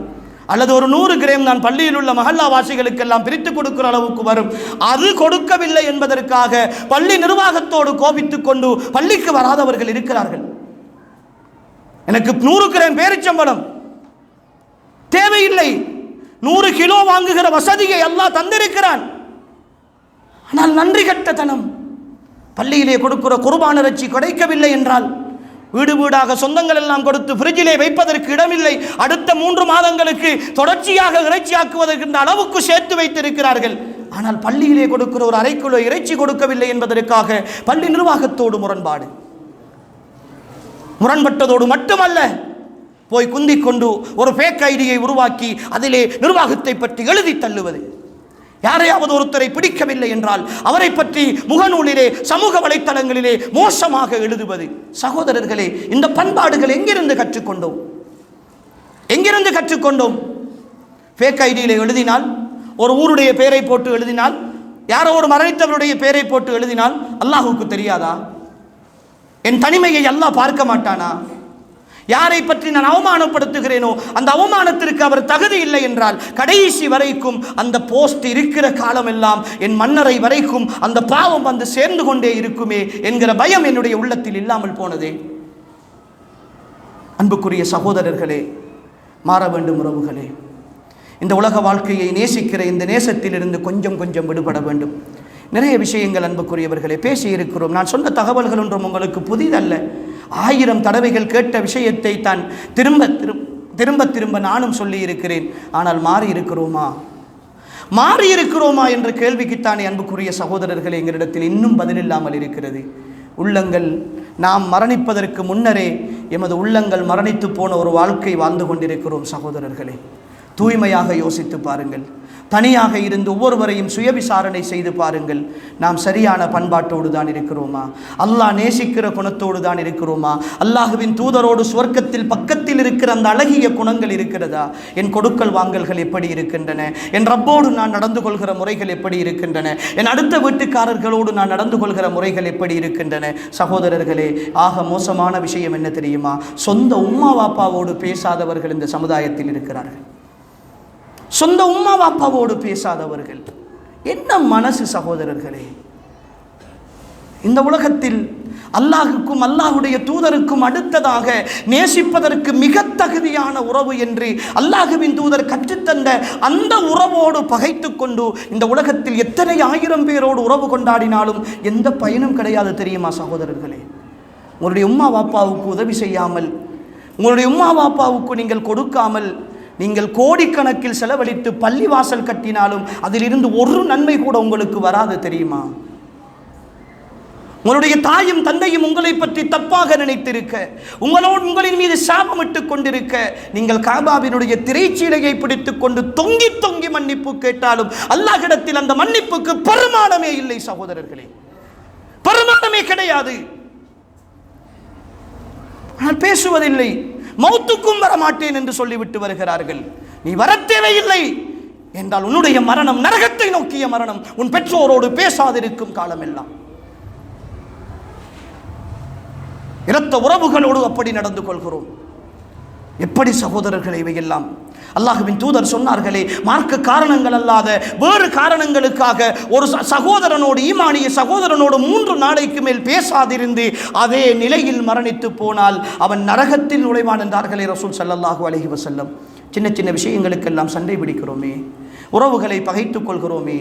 அல்லது ஒரு 100 கிராம் தான் பள்ளியில் உள்ள மஹல்லாவாசிகளுக்கெல்லாம் பிரித்து கொடுக்கிற அளவுக்கு வரும். அது கொடுக்கவில்லை என்பதற்காக பள்ளி நிர்வாகத்தோடு கோபித்துக் கொண்டு பள்ளிக்கு வராதவர்கள் இருக்கிறார்கள். எனக்கு 100 கிராம் பேரிச்சம்பளம் தேவையில்லை, 100 கிலோ வாங்குகிற வசதியை அல்லாஹ் தந்திருக்கிறான். ஆனால் நன்றி கட்டத்தனம். பள்ளியிலே கொடுக்கிற குர்பான் இறைச்சி கிடைக்கவில்லை என்றால் வீடு வீடாக சொந்தங்கள் எல்லாம் கொடுத்து ஃப்ரிட்ஜிலே வைப்பதற்கு இடமில்லை, அடுத்த 3 மாதங்களுக்கு தொடர்ச்சியாக இறைச்சி ஆக்குவதற்கு அளவுக்கு சேர்த்து வைத்திருக்கிறார்கள். ஆனால் பள்ளியிலே கொடுக்கிற ஒரு 1/2 கிலோ இறைச்சி கொடுக்கவில்லை என்பதற்காக பள்ளி நிர்வாகத்தோடு முரண்பட்டதோடு மட்டுமல்ல, போய் குந்திக் கொண்டு ஒரு ஃபேக் ஐடியை உருவாக்கி அதிலே நிர்வாகத்தை பற்றி எழுதி தள்ளுவது. யாரையாவது ஒருத்தரை பிடிக்கவில்லை என்றால் அவரை பற்றி முகநூலிலே சமூக வலைத்தளங்களிலே மோசமாக எழுதுவது. சகோதரர்களே, இந்த பண்பாடுகள் எங்கிருந்து கற்றுக்கொண்டோம்? எங்கிருந்து கற்றுக்கொண்டோம்? ஃபேக் ஐடியிலே எழுதினால், ஒரு ஊருடைய பெயரை போட்டு எழுதினால், யாரோ ஒரு மரணித்தவருடைய பெயரை போட்டு எழுதினால் அல்லாஹுக்கு தெரியாதா? என் தனிமையை அல்லாஹ் பார்க்க மாட்டானா? யாரை பற்றி நான் அவமானப்படுத்துகிறேனோ அந்த அவமானத்திற்கு அவர் தகுதி இல்லை என்றால் கடைசி வரைக்கும் அந்த போஸ்ட் இருக்கிற காலமெல்லாம் என் மன்னரை வரைக்கும் அந்த பாவம் வந்து சேர்ந்து கொண்டே இருக்குமே என்கிற பயம் என்னுடைய உள்ளத்தில் இல்லாமல் போனதே. அன்புக்குரிய சகோதரர்களே, மாற வேண்டும் உறவுகளே. இந்த உலக வாழ்க்கையை நேசிக்கிற இந்த நேசத்திலிருந்து கொஞ்சம் கொஞ்சம் விடுபட வேண்டும். நிறைய விஷயங்கள் அன்புக்குரியவர்களே பேசியிருக்கிறோம். நான் சொன்ன தகவல்கள் ஒன்றும் உங்களுக்கு புதிதல்ல. 1000 தடவைகள் கேட்ட விஷயத்தை தான் திரும்ப திரும்ப நானும் சொல்லி இருக்கிறேன். ஆனால் மாறி இருக்கிறோமா? மாறி இருக்கிறோமா என்ற கேள்விக்குத்தானே அன்புக்குரிய சகோதரர்களே எங்களிடத்தில் இன்னும் பதிலில்லாமல் இருக்கிறது. உள்ளங்கள் நாம் மரணிப்பதற்கு முன்னரே எமது உள்ளங்கள் மரணித்து போன ஒரு வாழ்க்கை வாழ்ந்து கொண்டிருக்கிறோம். சகோதரர்களே, தூய்மையாக யோசித்து பாருங்கள். தனியாக இருந்து ஒவ்வொருவரையும் சுயவிசாரணை செய்து பாருங்கள். நாம் சரியான பண்பாட்டோடு தான் இருக்கிறோமா? அல்லாஹ் நேசிக்கிற குணத்தோடு தான் இருக்கிறோமா? அல்லாஹுவின் தூதரோடு சுவர்க்கத்தில் பக்கத்தில் இருக்கிற அந்த அழகிய குணங்கள் இருக்கிறதா? என் கொடுக்கல் வாங்கல்கள் எப்படி இருக்கின்றன? என் ரப்போடு நான் நடந்து கொள்கிற முறைகள் எப்படி இருக்கின்றன? என் அடுத்த வீட்டுக்காரர்களோடு நான் நடந்து கொள்கிற முறைகள் எப்படி இருக்கின்றன? சகோதரர்களே, ஆக மோசமான விஷயம் என்ன தெரியுமா? சொந்த உம்மா வாப்பாவோடு பேசாதவர்கள் இந்த சமுதாயத்தில் இருக்கிறார்கள். சொந்த உம்மா வாப்பாவோடு பேசாதவர்கள். என்ன மனசு சகோதரர்களே! இந்த உலகத்தில் அல்லாஹுக்கும் அல்லாஹுடைய தூதருக்கும் அடுத்ததாக நேசிப்பதற்கு மிக தகுதியான உறவு என்று அல்லாஹுவின் தூதர் கற்றுத்தந்த அந்த உறவோடு பகைத்து கொண்டு இந்த உலகத்தில் எத்தனை ஆயிரம் பேரோடு உறவு கொண்டாடினாலும் எந்த பயனும் கிடையாது தெரியுமா சகோதரர்களே? உங்களுடைய உம்மா வாப்பாவுக்கு உதவி செய்யாமல், உங்களுடைய உம்மா வாப்பாவுக்கு நீங்கள் கொடுக்காமல், நீங்கள் கோடிக்கணக்கில் செலவழித்து பள்ளிவாசல் கட்டினாலும் அதிலிருந்து ஒரு நன்மை கூட உங்களுக்கு வராது தெரியுமா? உங்களுடைய தாயும் தந்தையும் உங்களை பற்றி தப்பாக நினைத்திருக்க, உங்களின் மீது சாபமிட்டுக் கொண்டிருக்க, நீங்கள் காபாவினுடைய திரைச்சீலையை பிடித்துக் கொண்டு தொங்கி தொங்கி மன்னிப்பு கேட்டாலும் அல்லாஹ்விடத்தில் அந்த மன்னிப்புக்கு பெருமானமே இல்லை சகோதரர்களே, பெருமானமே கிடையாது. ஆனால் பேசுவதில்லை. மௌத்துக்கும் வரமாட்டேன் என்று சொல்லிவிட்டு வருகிறார்கள். நீ வர தேவையில்லை என்றால் உன்னுடைய மரணம் நரகத்தை நோக்கிய மரணம். உன் பெற்றோரோடு பேசாதிருக்கும் காலமெல்லாம். இரத்த உறவுகளோடு அப்படி நடந்து கொள்கிறோம். எப்படி சகோதரர்களை இவையெல்லாம் அல்லாஹ்வின் தூதர் சொன்னார்களே, மார்க்க காரணங்கள் அல்லாத வேறு காரணங்களுக்காக ஒரு சகோதரனோடு, ஈமானிய சகோதரனோடு 3 நாளைக்கு மேல் பேசாதிருந்து அதே நிலையில் மரணித்து போனால் அவன் நரகத்தில் நுழைவான் என்றார்களே ரசூல் ஸல்லல்லாஹு அலைஹி வஸல்லம். சின்ன சின்ன விஷயங்களுக்கெல்லாம் சண்டை பிடிக்கிறோமே, உறவுகளை பகைத்துக் கொள்கிறோமே.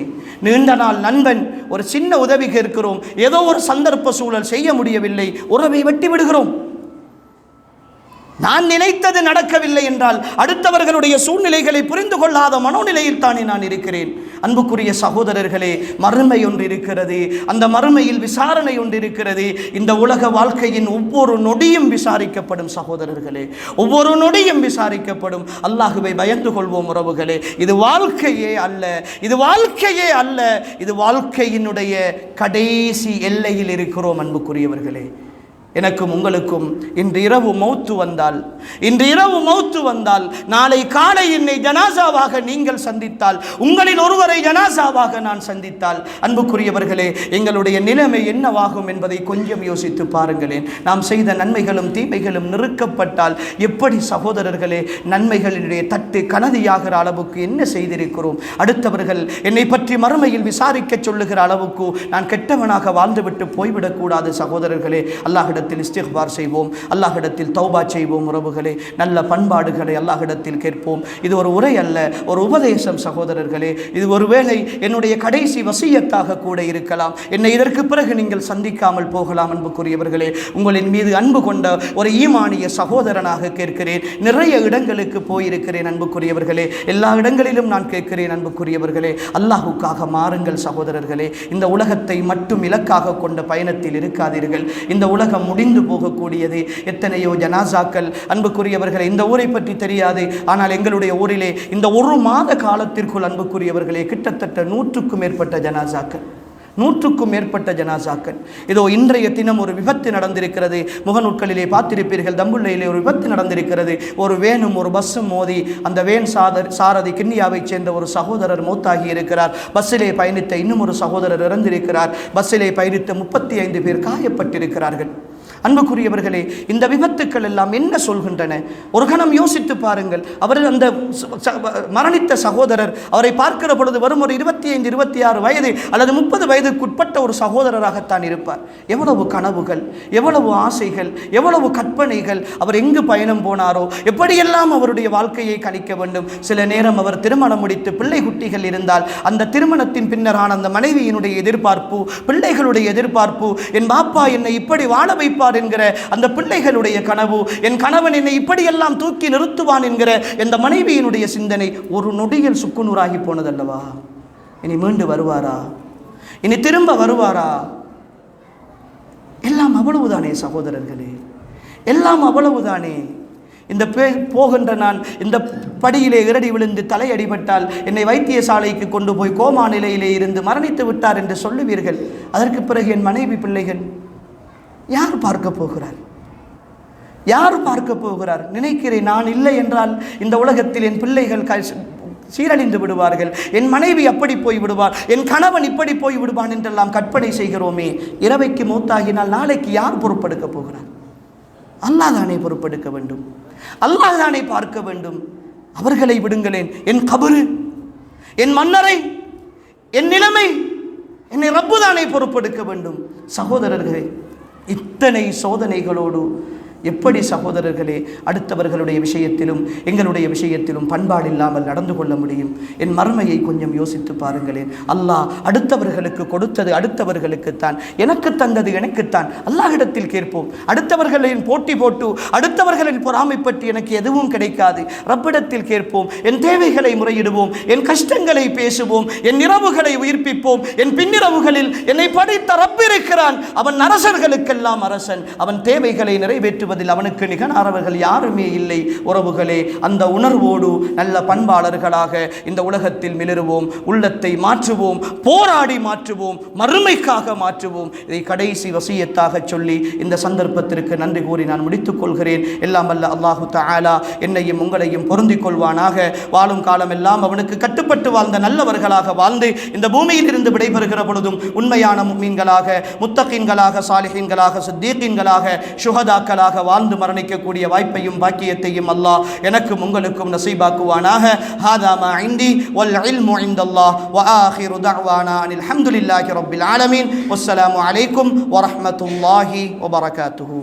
நீண்ட நாள் நண்பன், ஒரு சின்ன உதவி கேட்கிறோம், ஏதோ ஒரு சந்தர்ப்ப சூழல் செய்ய முடியவில்லை, உறவை வெட்டி விடுகிறோம். நான் நினைத்தது நடக்கவில்லை என்றால் அடுத்தவர்களுடைய சூழ்நிலைகளை புரிந்து கொள்ளாத மனோநிலையில் தானே நான் இருக்கிறேன். அன்புக்குரிய சகோதரர்களே, மறுமை ஒன்று இருக்கிறது. அந்த மறுமையில் விசாரணை ஒன்று இருக்கிறது. இந்த உலக வாழ்க்கையின் ஒவ்வொரு நொடியும் விசாரிக்கப்படும் சகோதரர்களே, ஒவ்வொரு நொடியும் விசாரிக்கப்படும். அல்லாஹுவை பயந்து கொள்வோம் உறவுகளே. இது வாழ்க்கையே அல்ல, இது வாழ்க்கையே அல்ல, இது வாழ்க்கையினுடைய கடைசி எல்லையில் இருக்கிறோம். அன்புக்குரியவர்களே, எனக்கும் உங்களுக்கும் இன்று இரவு மௌத்து வந்தால் நாளை காலை என்னை ஜனாசாவாக நீங்கள் சந்தித்தால், உங்களில் ஒருவரை ஜனாசாவாக நான் சந்தித்தால், அன்புக்குரியவர்களே, எங்களுடைய நிலைமை என்னவாகும் என்பதை கொஞ்சம் யோசித்து பாருங்களேன். நாம் செய்த நன்மைகளும் தீமைகளும் நிறுக்கப்பட்டால் எப்படி சகோதரர்களே நன்மைகளினுடைய தட்டு கனதியாகிற அளவுக்கு என்ன செய்திருக்கிறோம்? அடுத்தவர்கள் என்னை பற்றி மறுமையில் விசாரிக்க சொல்லுகிற அளவுக்கு நான் கெட்டவனாக வாழ்ந்துவிட்டு போய்விடக்கூடாது சகோதரர்களே. அல்லாஹ்விடத்தில் இஸ்திக்பார் செய்வோம், அல்லாஹ்விடத்தில் தௌபா செய்வோம் உறவுகளே. நல்ல பண்பாடுகளை அல்லாஹ்விடத்தில் கேட்போம். இது ஒரு உரை அல்ல, ஒரு உபதேசம் சகோதரர்களே. இது ஒருவேளை என்னுடைய கடைசி வசியத்தாக கூட இருக்கலாம். என்னை இதற்கு பிறகு நீங்கள் சந்திக்காமல் போகலாம். அன்புக்குரியவர்களே, உங்களின் மீது அன்பு கொண்ட ஒரு ஈமானிய சகோதரனாக கேட்கிறேன். நிறைய இடங்களுக்கு போயிருக்கிறேன் அன்புக்குரியவர்களே. எல்லா இடங்களிலும் நான் கேட்கிறேன் அன்புக்குரியவர்களே, அல்லாஹுக்காக மாறுங்கள் சகோதரர்களே. இந்த உலகத்தை மட்டும் இலக்காக கொண்ட பயணத்தில் இருக்காதீர்கள். இந்த உலகம் முடிந்து போகக்கூடியது. எத்தனையோ ஜனாசாக்கள் அன்புக்குரியவர்களே, இந்த ஊரை பற்றி தெரியாது, ஆனால் எங்களுடைய ஊரிலே இந்த 1 மாத காலத்திற்குள் அன்புக்குரியவர்களே கிட்டத்தட்ட 100க்கும் மேற்பட்ட ஜனாசாக்கள். இதோ இன்றைய தினம் ஒரு விபத்து நடந்திருக்கிறது. முகநூல்களிலே பார்த்திருப்பீர்கள், தம்புள்ளையிலே ஒரு விபத்து நடந்திருக்கிறது. ஒரு வேனும் ஒரு பஸ்ஸும் மோதி அந்த வேன் சாரதி கிண்ணியாவைச் சேர்ந்த ஒரு சகோதரர் மௌத்தாகி இருக்கிறார். பஸ்ஸிலே பயணித்த இன்னும் ஒரு சகோதரர் இறந்திருக்கிறார். பஸ்ஸிலே பயணித்த 35 பேர் காயப்பட்டிருக்கிறார்கள். அன்புக்குரியவர்களே, இந்த விபத்துக்கள் எல்லாம் என்ன சொல்கின்றன? ஒரு கணம் யோசித்து பாருங்கள். அவர் அந்த மரணித்த சகோதரர், அவரை பார்க்கிற பொழுது வரும் ஒரு 25, 26 வயது அல்லது 30 வயதுக்குட்பட்ட ஒரு சகோதரராகத்தான் இருப்பார். எவ்வளவு கனவுகள், எவ்வளவு ஆசைகள், எவ்வளவு கற்பனைகள். அவர் எங்கு பயணம் போனாரோ, எப்படியெல்லாம் அவருடைய வாழ்க்கையை கணிக்க வேண்டும். சில நேரம் அவர் திருமணம் முடித்து பிள்ளை குட்டிகள் இருந்தால் அந்த திருமணத்தின் பின்னரான அந்த மனைவியினுடைய எதிர்பார்ப்பு, பிள்ளைகளுடைய எதிர்பார்ப்பு, என் பாப்பா என்னை இப்படி வாழ வைப்பார் என்கிற அந்த பிள்ளைகளுடைய கனவு, என் கணவன் என்னை இப்படியெல்லாம் தூக்கி நிறுத்துவான் என்கிற இந்த மனைவியினுடைய சிந்தனை ஒரு நொடியில் சுக்குநூறாகி போனதல்லவா? இனி மீண்டு வருவாரா? இனி திரும்ப வருவாரா? எல்லாம் அவ்வளவுதானே சகோதரர்களே, எல்லாம் அவ்வளவுதானே. இந்த போகின்ற நான் இந்த படியிலே இரடி விழுந்து தலையடிபட்டால் என்னை வைத்தியசாலைக்கு கொண்டு போய் கோமா நிலையிலே இருந்து மரணித்து விட்டார் என்று சொல்லுவீர்கள். அதற்கு பிறகு என் மனைவி பிள்ளைகள் யார் பார்க்க போகிறார்? யார் பார்க்க போகிறார்? நினைக்கிறேன், நான் இல்லை என்றால் இந்த உலகத்தில் என் பிள்ளைகள் சீரழிந்து விடுவார்கள், என் மனைவி அப்படி போய் விடுவார், என் கணவன் இப்படி போய் விடுவான் என்றெல்லாம் கற்பனை செய்கிறோமே. இரவைக்கு மூத்தாகினால் நாளைக்கு யார் பொறுப்பெடுக்க போகிறார்? அல்லாஹ் தானே பொறுப்பெடுக்க வேண்டும், அல்லாஹ் தானே பார்க்க வேண்டும். அவர்களை விடுங்களேன், என் கபரு, என் மன்னரை, என் நிலைமை, என்னை ரப்பு தானே பொறுப்பெடுக்க வேண்டும். சகோதரர்களே, இத்தனை சோதனைகளோடு எப்படி சகோதரர்களே அடுத்தவர்களுடைய விஷயத்திலும் எங்களுடைய விஷயத்திலும் பண்பாடு இல்லாமல் நடந்து கொள்ள முடியும்? என் மறுமையை கொஞ்சம் யோசித்து பாருங்களேன். அல்லாஹ் அடுத்தவர்களுக்கு கொடுத்தது அடுத்தவர்களுக்குத்தான், எனக்கு தந்தது எனக்குத்தான். அல்லாஹ்விடத்தில் கேட்போம். அடுத்தவர்களின் போட்டி போட்டு அடுத்தவர்களின் பொறாமைப்பட்டு எனக்கு எதுவும் கிடைக்காது. ரப்பிடத்தில் கேட்போம். என் தேவைகளை முறையிடுவோம், என் கஷ்டங்களை பேசுவோம், என் இரவுகளை உயிர்ப்பிப்போம். என் பின்னிரவுகளில் என்னை படைத்த ரப்பு இருக்கிறான். அவன் அரசர்களுக்கெல்லாம் அரசன். அவன் தேவைகளை நிறைவேற்றுவதில் அவனுக்கு நிகரானவர்கள் யாருமே இல்லை. உறவுகளே, அந்த உணர்வோடு நல்ல பண்பாளர்களாக இந்த உலகத்தில் மிளிருவோம், உள்ளத்தை மாற்றுவோம், போராடி மாற்றுவோம், மறுமைக்காக மாற்றுவோம். இதை கடைசி வசியத்தாக சொல்லி இந்த சந்தர்ப்பத்திற்கு நன்றி கூறி நான் முடித்துக் கொள்கிறேன். எல்லாம் வல்ல அல்லாஹு தஆலா என்னையும் உங்களையும் பொருந்திக் கொள்வானாக. வாழும் காலமெல்லாம் அவனுக்கு கட்டுப்பட்டு வாழ்ந்த நல்லவர்களாக வாழ்ந்து இந்த பூமியில் இருந்து விடைபெறுகிற பொழுதும் உண்மையான முஃமின்களாக, முத்தகீன்களாக, சாலிஹீன்களாக, சித்தீகீன்களாக, ஷுஹதாக்களாக வாழ்ந்து மரணிக்கக்கூடிய வாய்ப்பையும் பாக்கியத்தையும் அல்லாஹ் எனக்கும் உங்களுக்கும் நசீபாக்குவானாக. ஹாதா மா இன்தி வல் இல்மு இன்தல்லாஹ் வ ஆகிரு தஅவானா அனில் ஹம்துலில்லாஹி ரப்பில் ஆலமீன். வஸ்ஸலாமு அலைக்கும் வ ரஹ்மத்துல்லாஹி வ பரகாத்துஹு.